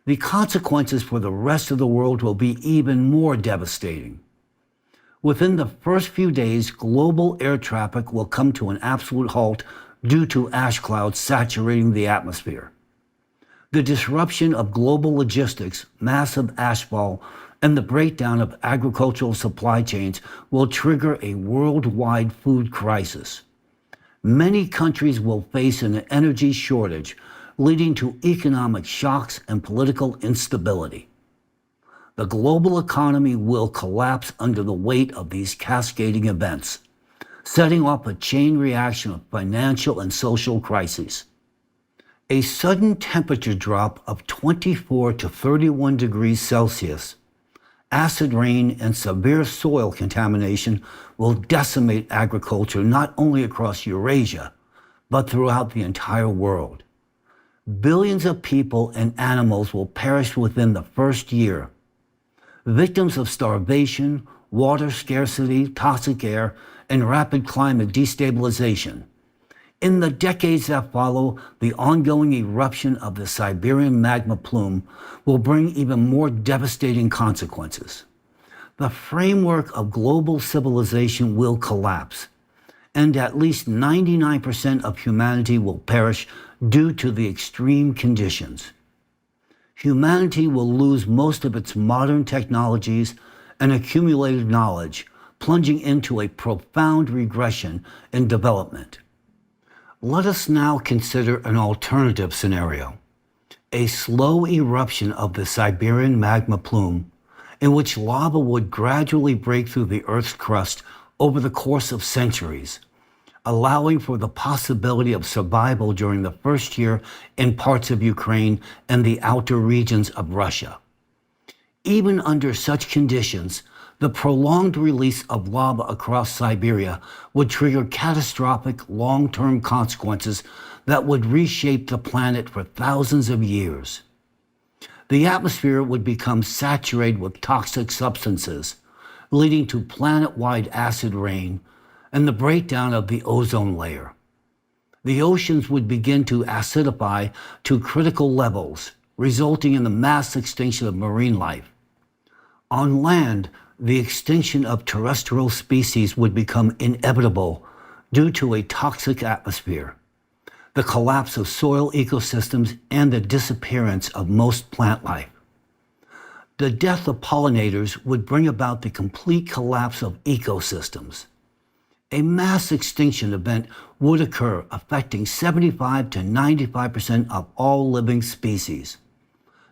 S1: The consequences for the rest of the world will be even more devastating. Within the first few days, global air traffic will come to an absolute halt due to ash clouds saturating the atmosphere. The disruption of global logistics, massive ashfall, and the breakdown of agricultural supply chains will trigger a worldwide food crisis. Many countries will face an energy shortage, leading to economic shocks and political instability. The global economy will collapse under the weight of these cascading events, setting off a chain reaction of financial and social crises. A sudden temperature drop of 24 to 31 degrees Celsius, acid rain, and severe soil contamination will decimate agriculture not only across Eurasia, but throughout the entire world. Billions of people and animals will perish within the first year, victims of starvation, water scarcity, toxic air, and rapid climate destabilization. In the decades that follow, the ongoing eruption of the Siberian magma plume will bring even more devastating consequences. The framework of global civilization will collapse, and at least 99% of humanity will perish due to the extreme conditions. Humanity will lose most of its modern technologies and accumulated knowledge, plunging into a profound regression in development. Let us now consider an alternative scenario, a slow eruption of the Siberian magma plume, in which lava would gradually break through the Earth's crust over the course of centuries, allowing for the possibility of survival during the first year in parts of Ukraine and the outer regions of Russia. Even under such conditions, the prolonged release of lava across Siberia would trigger catastrophic long-term consequences that would reshape the planet for thousands of years. The atmosphere would become saturated with toxic substances, leading to planet-wide acid rain and the breakdown of the ozone layer. The oceans would begin to acidify to critical levels, resulting in the mass extinction of marine life. On land, the extinction of terrestrial species would become inevitable due to a toxic atmosphere, the collapse of soil ecosystems, and the disappearance of most plant life. The death of pollinators would bring about the complete collapse of ecosystems. A mass extinction event would occur, affecting 75 to 95% of all living species,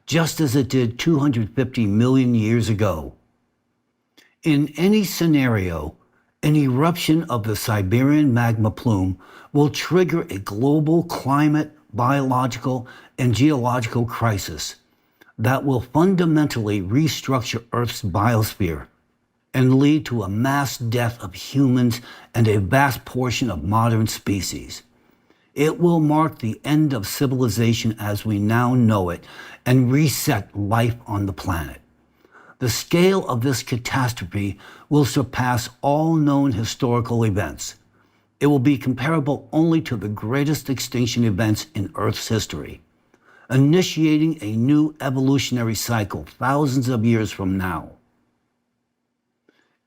S1: just as it did 250 million years ago. In any scenario, an eruption of the Siberian magma plume will trigger a global climate, biological, and geological crisis that will fundamentally restructure Earth's biosphere and lead to a mass death of humans and a vast portion of modern species. It will mark the end of civilization as we now know it and reset life on the planet. The scale of this catastrophe will surpass all known historical events. It will be comparable only to the greatest extinction events in Earth's history, initiating a new evolutionary cycle thousands of years from now.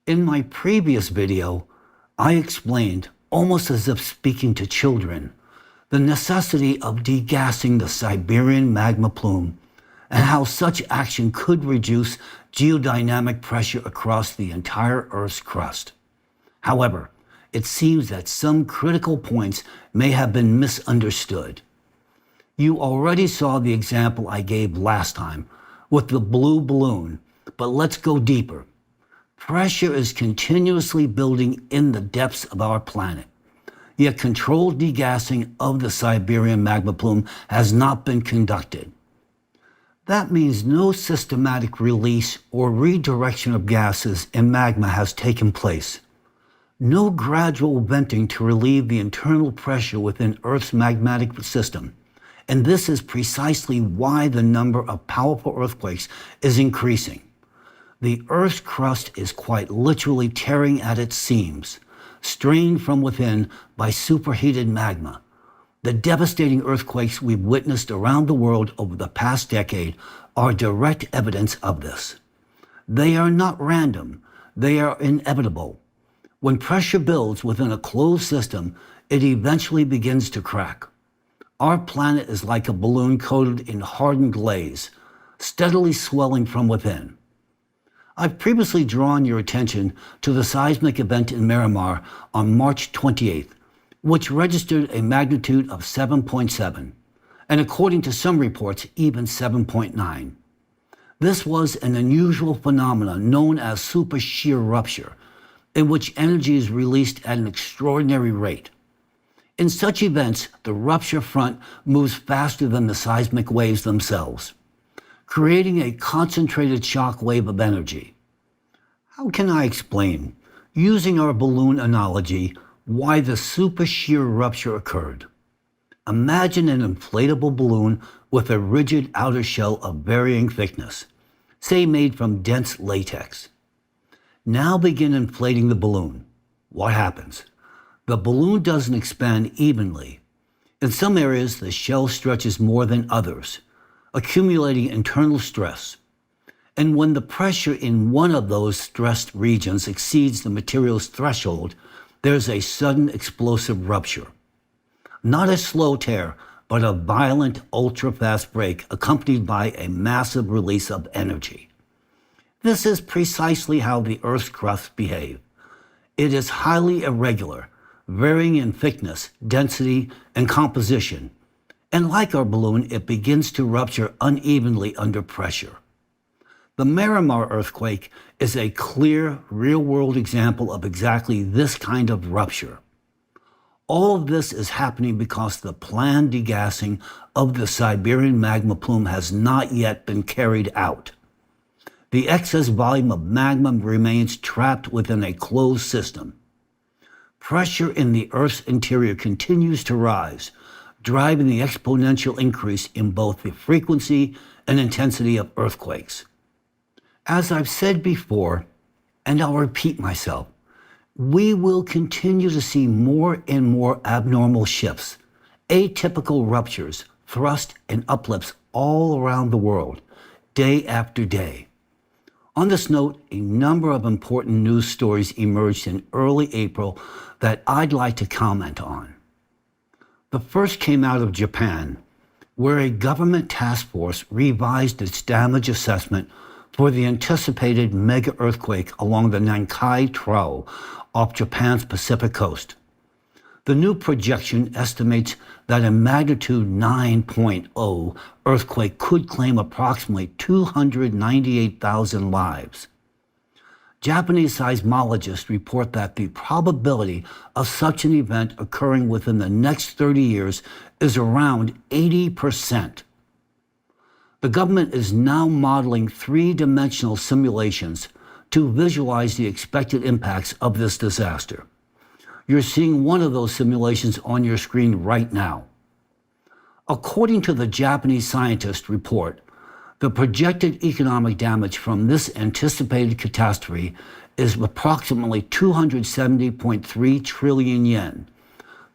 S1: In my previous video, I explained, almost as if speaking to children, the necessity of degassing the Siberian magma plume and how such action could reduce geodynamic pressure across the entire Earth's crust. However, it seems that some critical points may have been misunderstood. You already saw the example I gave last time with the blue balloon, but let's go deeper. Pressure is continuously building in the depths of our planet, yet controlled degassing of the Siberian magma plume has not been conducted. That means no systematic release or redirection of gases and magma has taken place. No gradual venting to relieve the internal pressure within Earth's magmatic system. And this is precisely why the number of powerful earthquakes is increasing. The Earth's crust is quite literally tearing at its seams, strained from within by superheated magma. The devastating earthquakes we've witnessed around the world over the past decade are direct evidence of this. They are not random, they are inevitable. When pressure builds within a closed system, it eventually begins to crack. Our planet is like a balloon coated in hardened glaze, steadily swelling from within. I've previously drawn your attention to the seismic event in Miramar on March 28th, which registered a magnitude of 7.7, and according to some reports, even 7.9. This was an unusual phenomenon known as super shear rupture, in which energy is released at an extraordinary rate. In such events, the rupture front moves faster than the seismic waves themselves, creating a concentrated shock wave of energy. How can I explain, using our balloon analogy, why the super shear rupture occurred? Imagine an inflatable balloon with a rigid outer shell of varying thickness, say made from dense latex. Now begin inflating the balloon. What happens? The balloon doesn't expand evenly. In some areas, the shell stretches more than others, accumulating internal stress. And when the pressure in one of those stressed regions exceeds the material's threshold, there's a sudden explosive rupture. Not a slow tear, but a violent, ultra-fast break accompanied by a massive release of energy. This is precisely how the Earth's crust behaves. It is highly irregular, varying in thickness, density, and composition. And like our balloon, it begins to rupture unevenly under pressure. The Miramar earthquake is a clear, real-world example of exactly this kind of rupture. All of this is happening because the planned degassing of the Siberian magma plume has not yet been carried out. The excess volume of magma remains trapped within a closed system. Pressure in the Earth's interior continues to rise, driving the exponential increase in both the frequency and intensity of earthquakes. As I've said before, and I'll repeat myself, we will continue to see more and more abnormal shifts, atypical ruptures, thrust, and uplifts all around the world, day after day. On this note, a number of important news stories emerged in early April that I'd like to comment on. The first came out of Japan, where a government task force revised its damage assessment for the anticipated mega earthquake along the Nankai Trail off Japan's Pacific coast. The new projection estimates that a magnitude 9.0 earthquake could claim approximately 298,000 lives. Japanese seismologists report that the probability of such an event occurring within the next 30 years is around 80%. The government is now modeling three-dimensional simulations to visualize the expected impacts of this disaster. You're seeing one of those simulations on your screen right now. According to the Japanese scientist report, the projected economic damage from this anticipated catastrophe is approximately 270.3 trillion yen,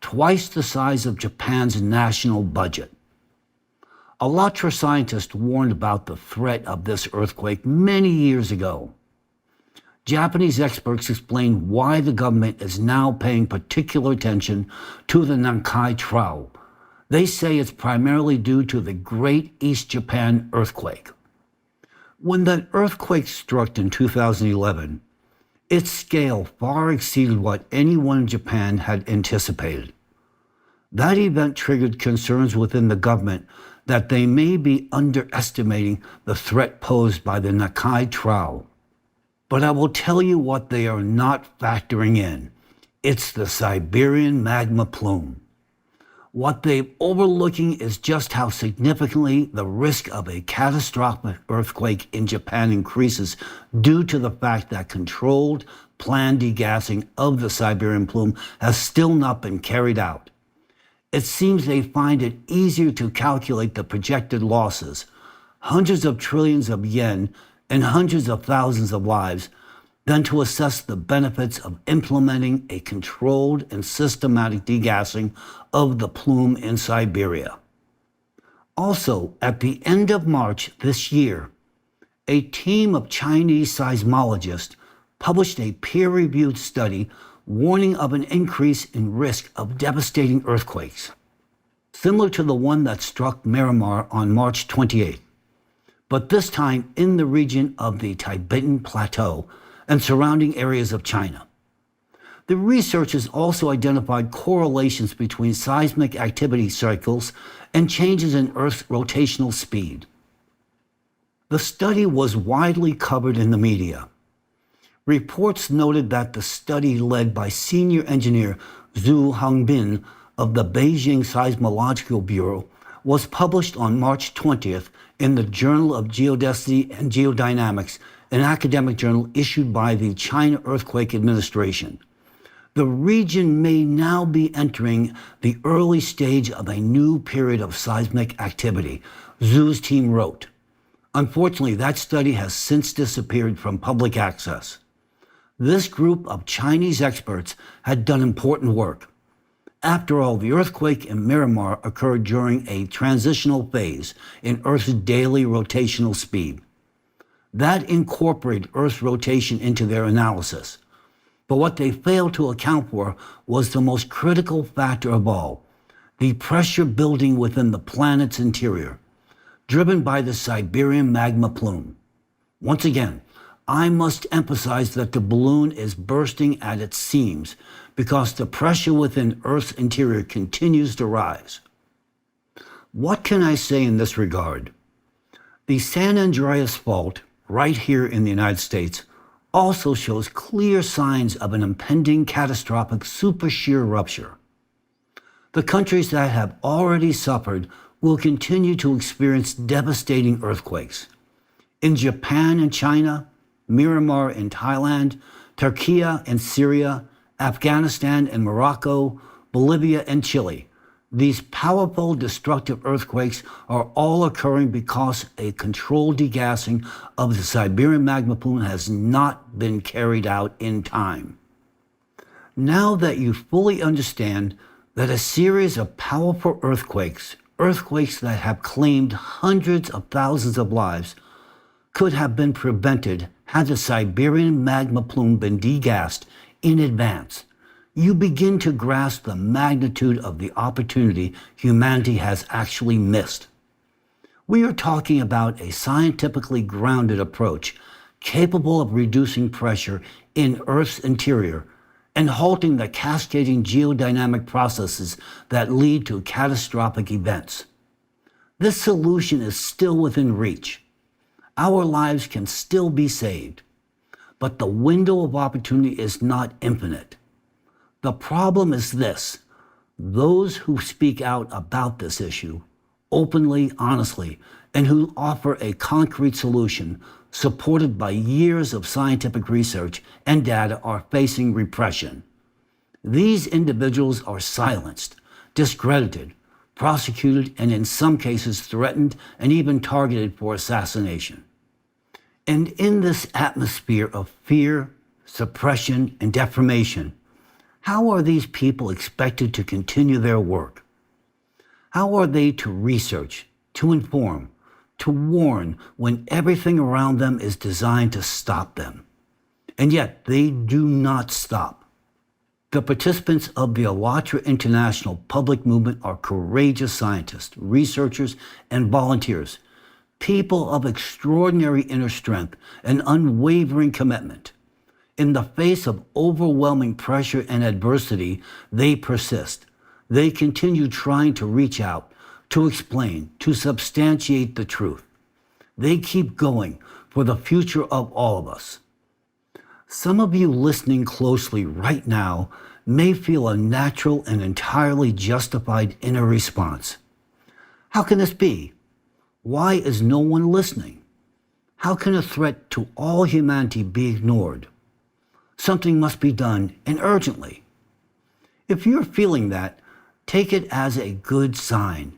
S1: twice the size of Japan's national budget. Alatra scientists warned about the threat of this earthquake many years ago. Japanese experts explain why the government is now paying particular attention to the Nankai Trough. They say it's primarily due to the Great East Japan earthquake. When that earthquake struck in 2011, its scale far exceeded what anyone in Japan had anticipated. That event triggered concerns within the government that they may be underestimating the threat posed by the Nankai Trough. But I will tell you what they are not factoring in. It's the Siberian magma plume. What they're overlooking is just how significantly the risk of a catastrophic earthquake in Japan increases due to the fact that controlled, planned degassing of the Siberian plume has still not been carried out. It seems they find it easier to calculate the projected losses, hundreds of trillions of yen and hundreds of thousands of lives, than to assess the benefits of implementing a controlled and systematic degassing of the plume in Siberia. Also, at the end of March this year, a team of Chinese seismologists published a peer-reviewed study warning of an increase in risk of devastating earthquakes, similar to the one that struck Myanmar on March 28, but this time in the region of the Tibetan Plateau and surrounding areas of China. The researchers also identified correlations between seismic activity cycles and changes in Earth's rotational speed. The study was widely covered in the media. Reports noted that the study led by senior engineer Zhu Hangbin of the Beijing Seismological Bureau was published on March 20th in the Journal of Geodesy and Geodynamics, an academic journal issued by the China Earthquake Administration. The region may now be entering the early stage of a new period of seismic activity, Zhu's team wrote. Unfortunately, that study has since disappeared from public access. This group of Chinese experts had done important work. After all, the earthquake in Myanmar occurred during a transitional phase in Earth's daily rotational speed. That incorporated Earth's rotation into their analysis. But what they failed to account for was the most critical factor of all, the pressure building within the planet's interior, driven by the Siberian magma plume. Once again, I must emphasize that the balloon is bursting at its seams because the pressure within Earth's interior continues to rise. What can I say in this regard? The San Andreas Fault, right here in the United States, also shows clear signs of an impending catastrophic super shear rupture. The countries that have already suffered will continue to experience devastating earthquakes. In Japan and China, Myanmar and Thailand, Turkey and Syria, Afghanistan and Morocco, Bolivia and Chile. These powerful destructive earthquakes are all occurring because a controlled degassing of the Siberian magma plume has not been carried out in time. Now that you fully understand that a series of powerful earthquakes that have claimed hundreds of thousands of lives, could have been prevented had the Siberian magma plume been degassed in advance, you begin to grasp the magnitude of the opportunity humanity has actually missed. We are talking about a scientifically grounded approach capable of reducing pressure in Earth's interior and halting the cascading geodynamic processes that lead to catastrophic events. This solution is still within reach. Our lives can still be saved, but the window of opportunity is not infinite. The problem is this: those who speak out about this issue, openly, honestly, and who offer a concrete solution supported by years of scientific research and data, are facing repression. These individuals are silenced, discredited, prosecuted, and in some cases threatened and even targeted for assassination. And in this atmosphere of fear, suppression, and defamation, how are these people expected to continue their work? How are they to research, to inform, to warn when everything around them is designed to stop them? And yet they do not stop. The participants of the ALLATRA International Public Movement are courageous scientists, researchers, and volunteers, people of extraordinary inner strength and unwavering commitment. In the face of overwhelming pressure and adversity, they persist. They continue trying to reach out, to explain, to substantiate the truth. They keep going for the future of all of us. Some of you listening closely right now may feel a natural and entirely justified inner response. How can this be? Why is no one listening? How can a threat to all humanity be ignored? Something must be done, and urgently. If you're feeling that, take it as a good sign.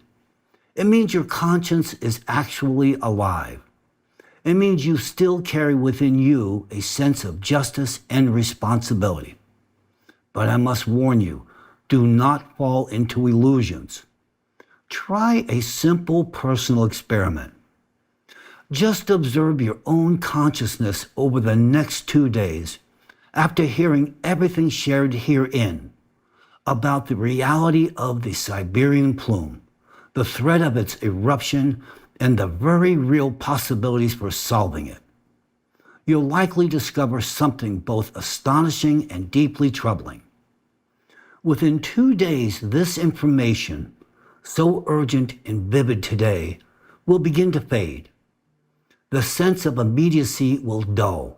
S1: It means your conscience is actually alive. It means you still carry within you a sense of justice and responsibility. But I must warn you, do not fall into illusions. Try a simple personal experiment. Just observe your own consciousness over the next 2 days after hearing everything shared herein about the reality of the Siberian Plume, the threat of its eruption, and the very real possibilities for solving it. You'll likely discover something both astonishing and deeply troubling. Within 2 days, this information, so urgent and vivid today, will begin to fade. The sense of immediacy will dull.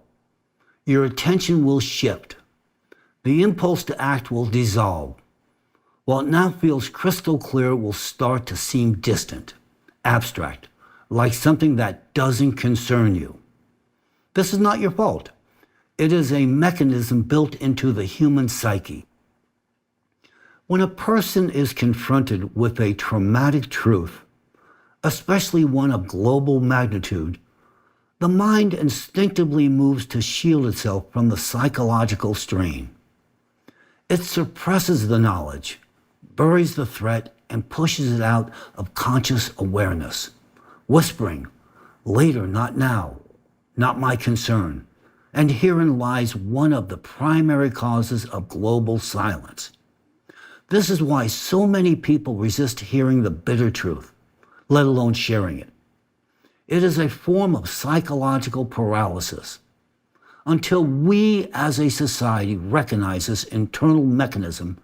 S1: Your attention will shift. The impulse to act will dissolve. What now feels crystal clear will start to seem distant, abstract, like something that doesn't concern you. This is not your fault. It is a mechanism built into the human psyche. When a person is confronted with a traumatic truth, especially one of global magnitude, the mind instinctively moves to shield itself from the psychological strain. It suppresses the knowledge, buries the threat, and pushes it out of conscious awareness, whispering, "Later, not now, not my concern." And herein lies one of the primary causes of global silence. This is why so many people resist hearing the bitter truth, let alone sharing it. It is a form of psychological paralysis. Until we as a society recognize this internal mechanism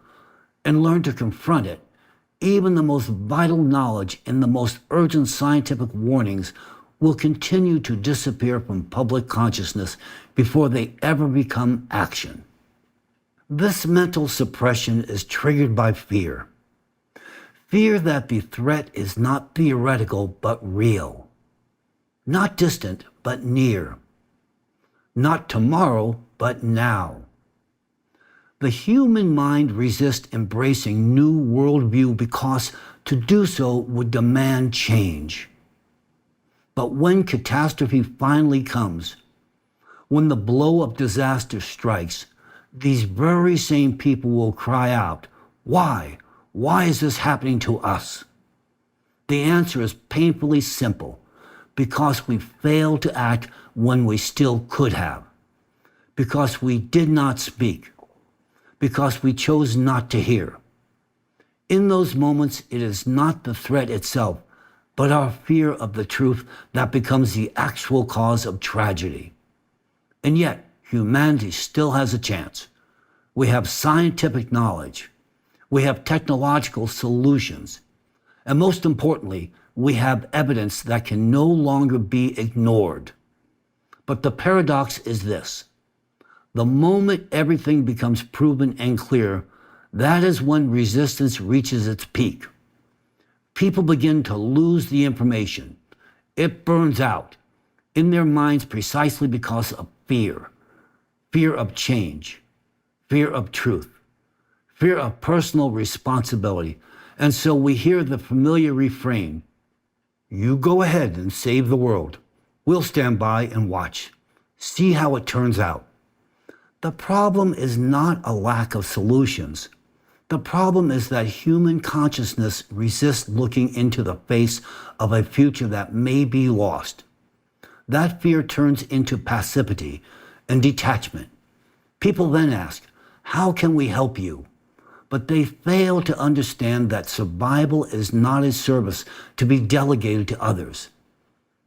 S1: and learn to confront it, even the most vital knowledge and the most urgent scientific warnings will continue to disappear from public consciousness before they ever become action. This mental suppression is triggered by fear. Fear that the threat is not theoretical but real. Not distant but near. Not tomorrow but now. The human mind resists embracing new worldview because to do so would demand change. But when catastrophe finally comes, when the blow of disaster strikes, these very same people will cry out, "Why? Why is this happening to us?" The answer is painfully simple: because we failed to act when we still could have, because we did not speak, because we chose not to hear. In those moments, it is not the threat itself, but our fear of the truth that becomes the actual cause of tragedy. And yet, humanity still has a chance. We have scientific knowledge. We have technological solutions. And most importantly, we have evidence that can no longer be ignored. But the paradox is this. The moment everything becomes proven and clear, that is when resistance reaches its peak. People begin to lose the information. It burns out in their minds precisely because of fear. Fear of change, fear of truth, fear of personal responsibility. And so we hear the familiar refrain, "You go ahead and save the world. We'll stand by and watch. See how it turns out." The problem is not a lack of solutions. The problem is that human consciousness resists looking into the face of a future that may be lost. That fear turns into passivity and detachment. People then ask, "How can we help you?" But they fail to understand that survival is not a service to be delegated to others.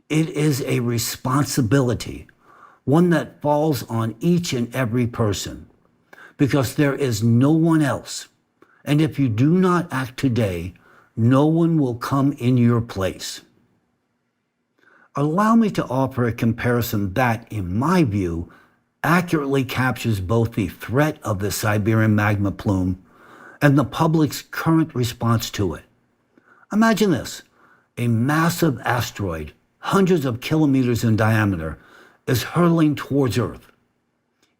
S1: It is a responsibility, one that falls on each and every person, because there is no one else. And if you do not act today, no one will come in your place. Allow me to offer a comparison that, in my view, accurately captures both the threat of the Siberian magma plume and the public's current response to it. Imagine this. A massive asteroid, hundreds of kilometers in diameter, is hurtling towards Earth.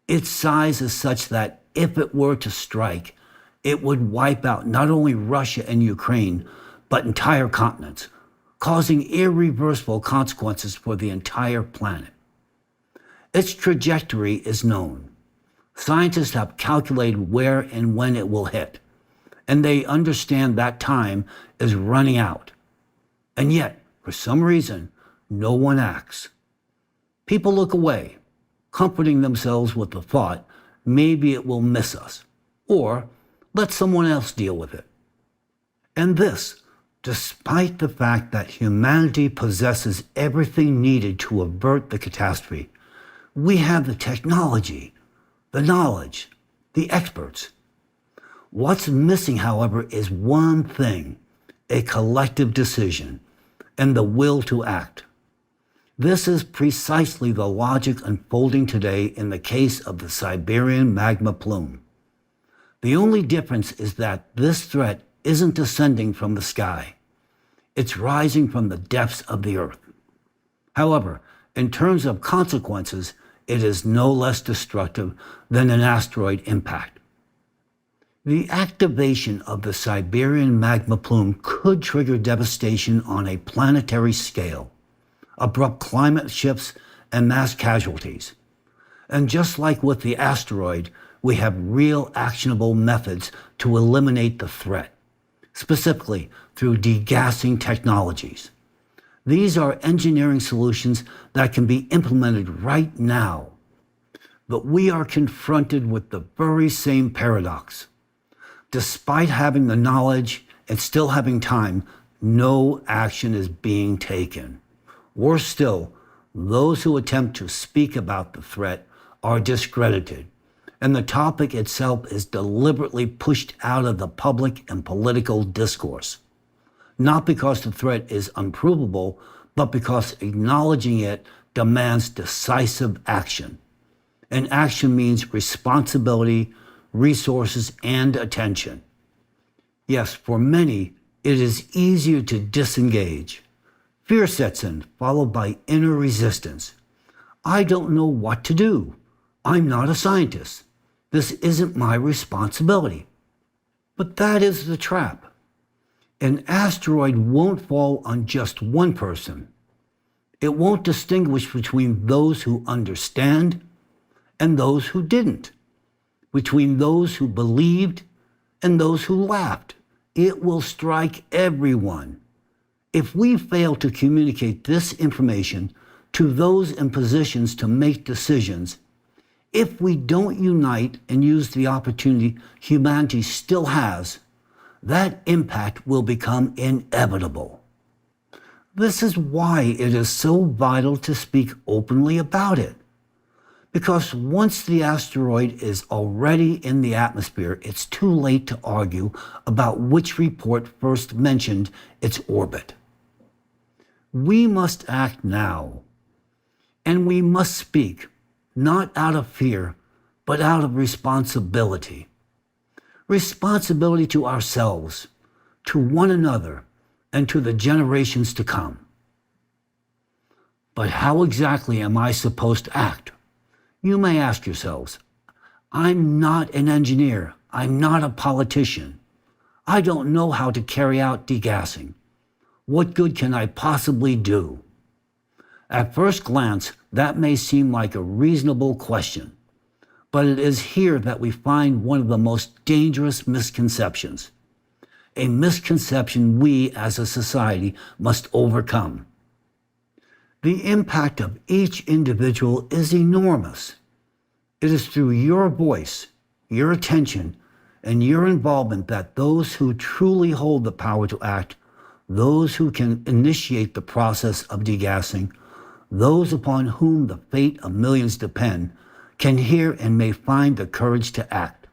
S1: Its size is such that if it were to strike, it would wipe out not only Russia and Ukraine, but entire continents, causing irreversible consequences for the entire planet. Its trajectory is known. Scientists have calculated where and when it will hit, and they understand that time is running out. And yet, for some reason, no one acts. People look away, comforting themselves with the thought, maybe it will miss us, or let someone else deal with it. And this, despite the fact that humanity possesses everything needed to avert the catastrophe. We have the technology, the knowledge, the experts. What's missing, however, is one thing, a collective decision and the will to act. This is precisely the logic unfolding today in the case of the Siberian magma plume. The only difference is that this threat isn't descending from the sky. It's rising from the depths of the earth. However, in terms of consequences, it is no less destructive than an asteroid impact. The activation of the Siberian magma plume could trigger devastation on a planetary scale, abrupt climate shifts, and mass casualties. And just like with the asteroid, we have real actionable methods to eliminate the threat, specifically through degassing technologies. These are engineering solutions that can be implemented right now. But we are confronted with the very same paradox. Despite having the knowledge and still having time, no action is being taken. Worse still, those who attempt to speak about the threat are discredited, and the topic itself is deliberately pushed out of the public and political discourse. Not because the threat is unprovable, but because acknowledging it demands decisive action. And action means responsibility, resources, and attention. Yes, for many, it is easier to disengage. Fear sets in, followed by inner resistance. I don't know what to do. I'm not a scientist. This isn't my responsibility. But that is the trap. An asteroid won't fall on just one person. It won't distinguish between those who understand and those who didn't, between those who believed and those who laughed. It will strike everyone. If we fail to communicate this information to those in positions to make decisions, if we don't unite and use the opportunity humanity still has, that impact will become inevitable. This is why it is so vital to speak openly about it. Because once the asteroid is already in the atmosphere, it's too late to argue about which report first mentioned its orbit. We must act now, and we must speak, not out of fear, but out of responsibility. Responsibility to ourselves, to one another, and to the generations to come. But how exactly am I supposed to act? You may ask yourselves. I'm not an engineer. I'm not a politician. I don't know how to carry out degassing. What good can I possibly do? At first glance, that may seem like a reasonable question, but it is here that we find one of the most dangerous misconceptions, a misconception we as a society must overcome. The impact of each individual is enormous. It is through your voice, your attention, and your involvement that those who truly hold the power to act, those who can initiate the process of degassing, those upon whom the fate of millions depend, can hear and may find the courage to act.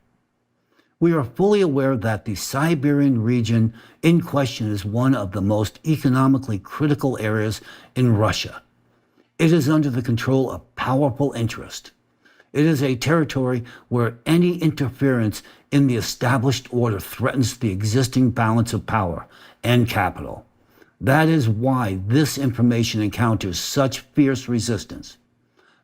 S1: We are fully aware that the Siberian region in question is one of the most economically critical areas in Russia. It is under the control of powerful interests. It is a territory where any interference in the established order threatens the existing balance of power and capital. That is why this information encounters such fierce resistance.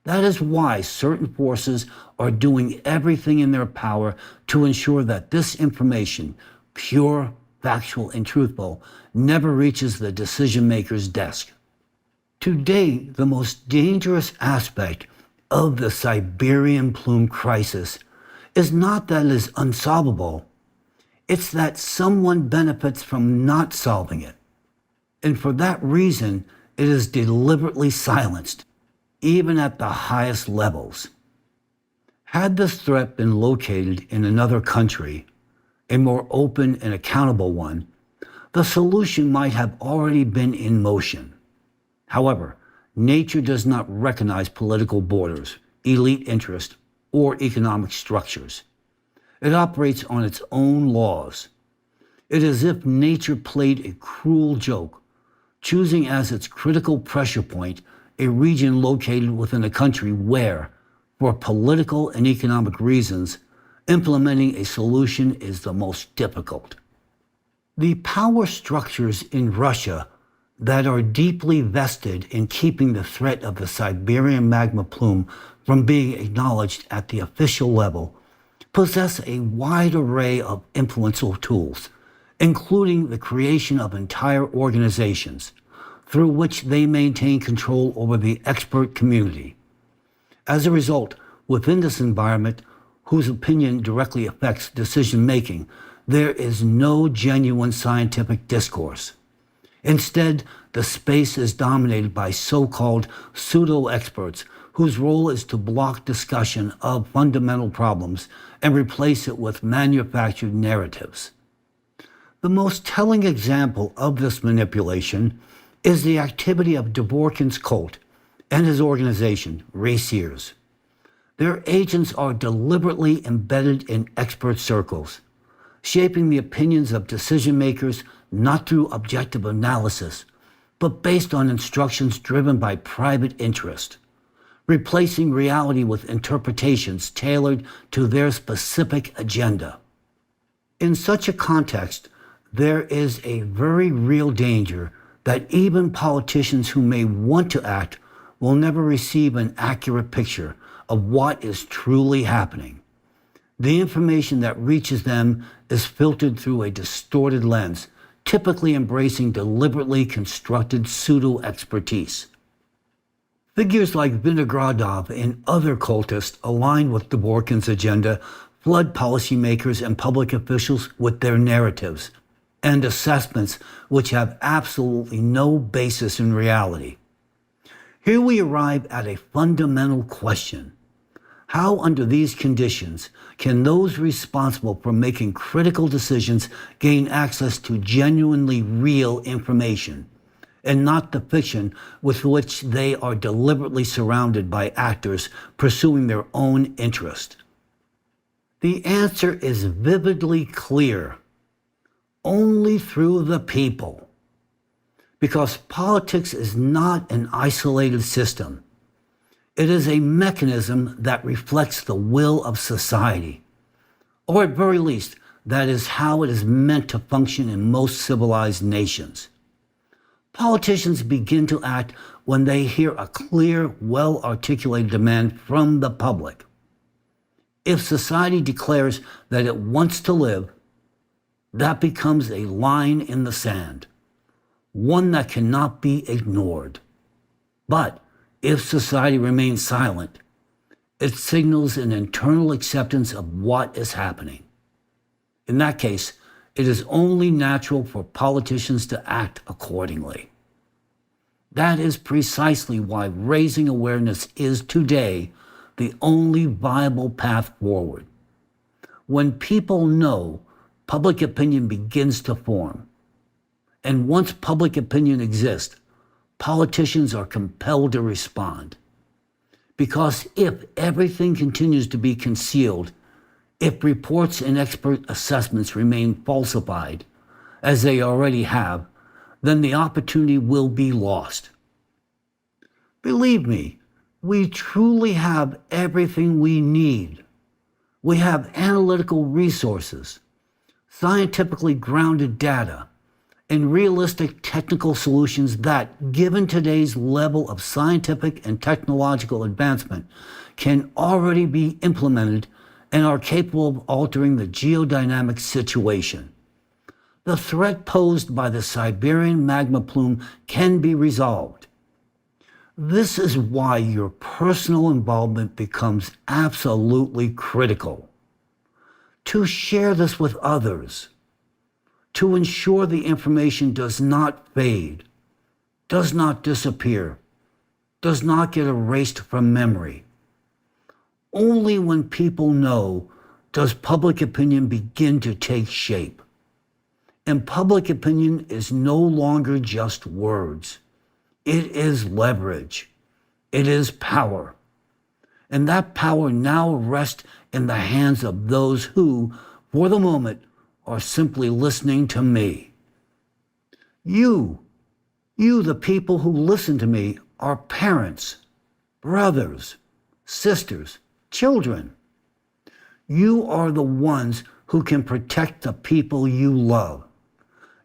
S1: That is why certain forces are doing everything in their power to ensure that this information, pure, factual, and truthful, never reaches the decision-maker's desk. Today, the most dangerous aspect of the Siberian Plume crisis is not that it is unsolvable, it's that someone benefits from not solving it. And for that reason, it is deliberately silenced, even at the highest levels. Had this threat been located in another country, a more open and accountable one, the solution might have already been in motion. However, nature does not recognize political borders, elite interest, or economic structures. It operates on its own laws. It is as if nature played a cruel joke, choosing as its critical pressure point a region located within a country where, for political and economic reasons, implementing a solution is the most difficult. The power structures in Russia that are deeply vested in keeping the threat of the Siberian magma plume from being acknowledged at the official level possess a wide array of influential tools, including the creation of entire organizations through which they maintain control over the expert community. As a result, within this environment, whose opinion directly affects decision-making, there is no genuine scientific discourse. Instead, the space is dominated by so-called pseudo-experts whose role is to block discussion of fundamental problems and replace it with manufactured narratives. The most telling example of this manipulation is the activity of Dvorkin's cult and his organization, Raciers. Their agents are deliberately embedded in expert circles, shaping the opinions of decision-makers not through objective analysis, but based on instructions driven by private interest, replacing reality with interpretations tailored to their specific agenda. In such a context, there is a very real danger that even politicians who may want to act will never receive an accurate picture of what is truly happening. The information that reaches them is filtered through a distorted lens, typically embracing deliberately constructed pseudo-expertise. Figures like Vinogradov and other cultists aligned with Dvorkin's agenda flood policymakers and public officials with their narratives and assessments which have absolutely no basis in reality. Here we arrive at a fundamental question. How, under these conditions, can those responsible for making critical decisions gain access to genuinely real information, and not the fiction with which they are deliberately surrounded by actors pursuing their own interest? The answer is vividly clear. Only through the people. Because politics is not an isolated system. It is a mechanism that reflects the will of society. Or at very least, that is how it is meant to function in most civilized nations. Politicians begin to act when they hear a clear, well-articulated demand from the public. If society declares that it wants to live, that becomes a line in the sand, one that cannot be ignored. But if society remains silent, it signals an internal acceptance of what is happening. In that case, it is only natural for politicians to act accordingly. That is precisely why raising awareness is today the only viable path forward. When people know, public opinion begins to form. And once public opinion exists, politicians are compelled to respond. Because if everything continues to be concealed, if reports and expert assessments remain falsified, as they already have, then the opportunity will be lost. Believe me, we truly have everything we need. We have analytical resources, scientifically grounded data, and realistic technical solutions that, given today's level of scientific and technological advancement, can already be implemented and are capable of altering the geodynamic situation. The threat posed by the Siberian magma plume can be resolved. This is why your personal involvement becomes absolutely critical. To share this with others, to ensure the information does not fade, does not disappear, does not get erased from memory. Only when people know does public opinion begin to take shape. And public opinion is no longer just words. It is leverage. It is power. And that power now rests in the hands of those who, for the moment, are simply listening to me. You, the people who listen to me, are parents, brothers, sisters, children. You are the ones who can protect the people you love.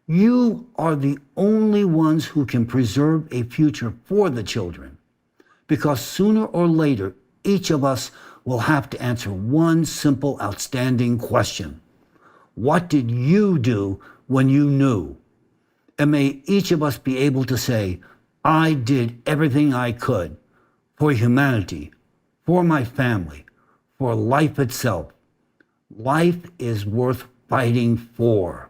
S1: You are the only ones who can preserve a future for the children, because sooner or later, each of us will have to answer one simple, outstanding question. What did you do when you knew? And may each of us be able to say, I did everything I could for humanity, for my family, for life itself. Life is worth fighting for.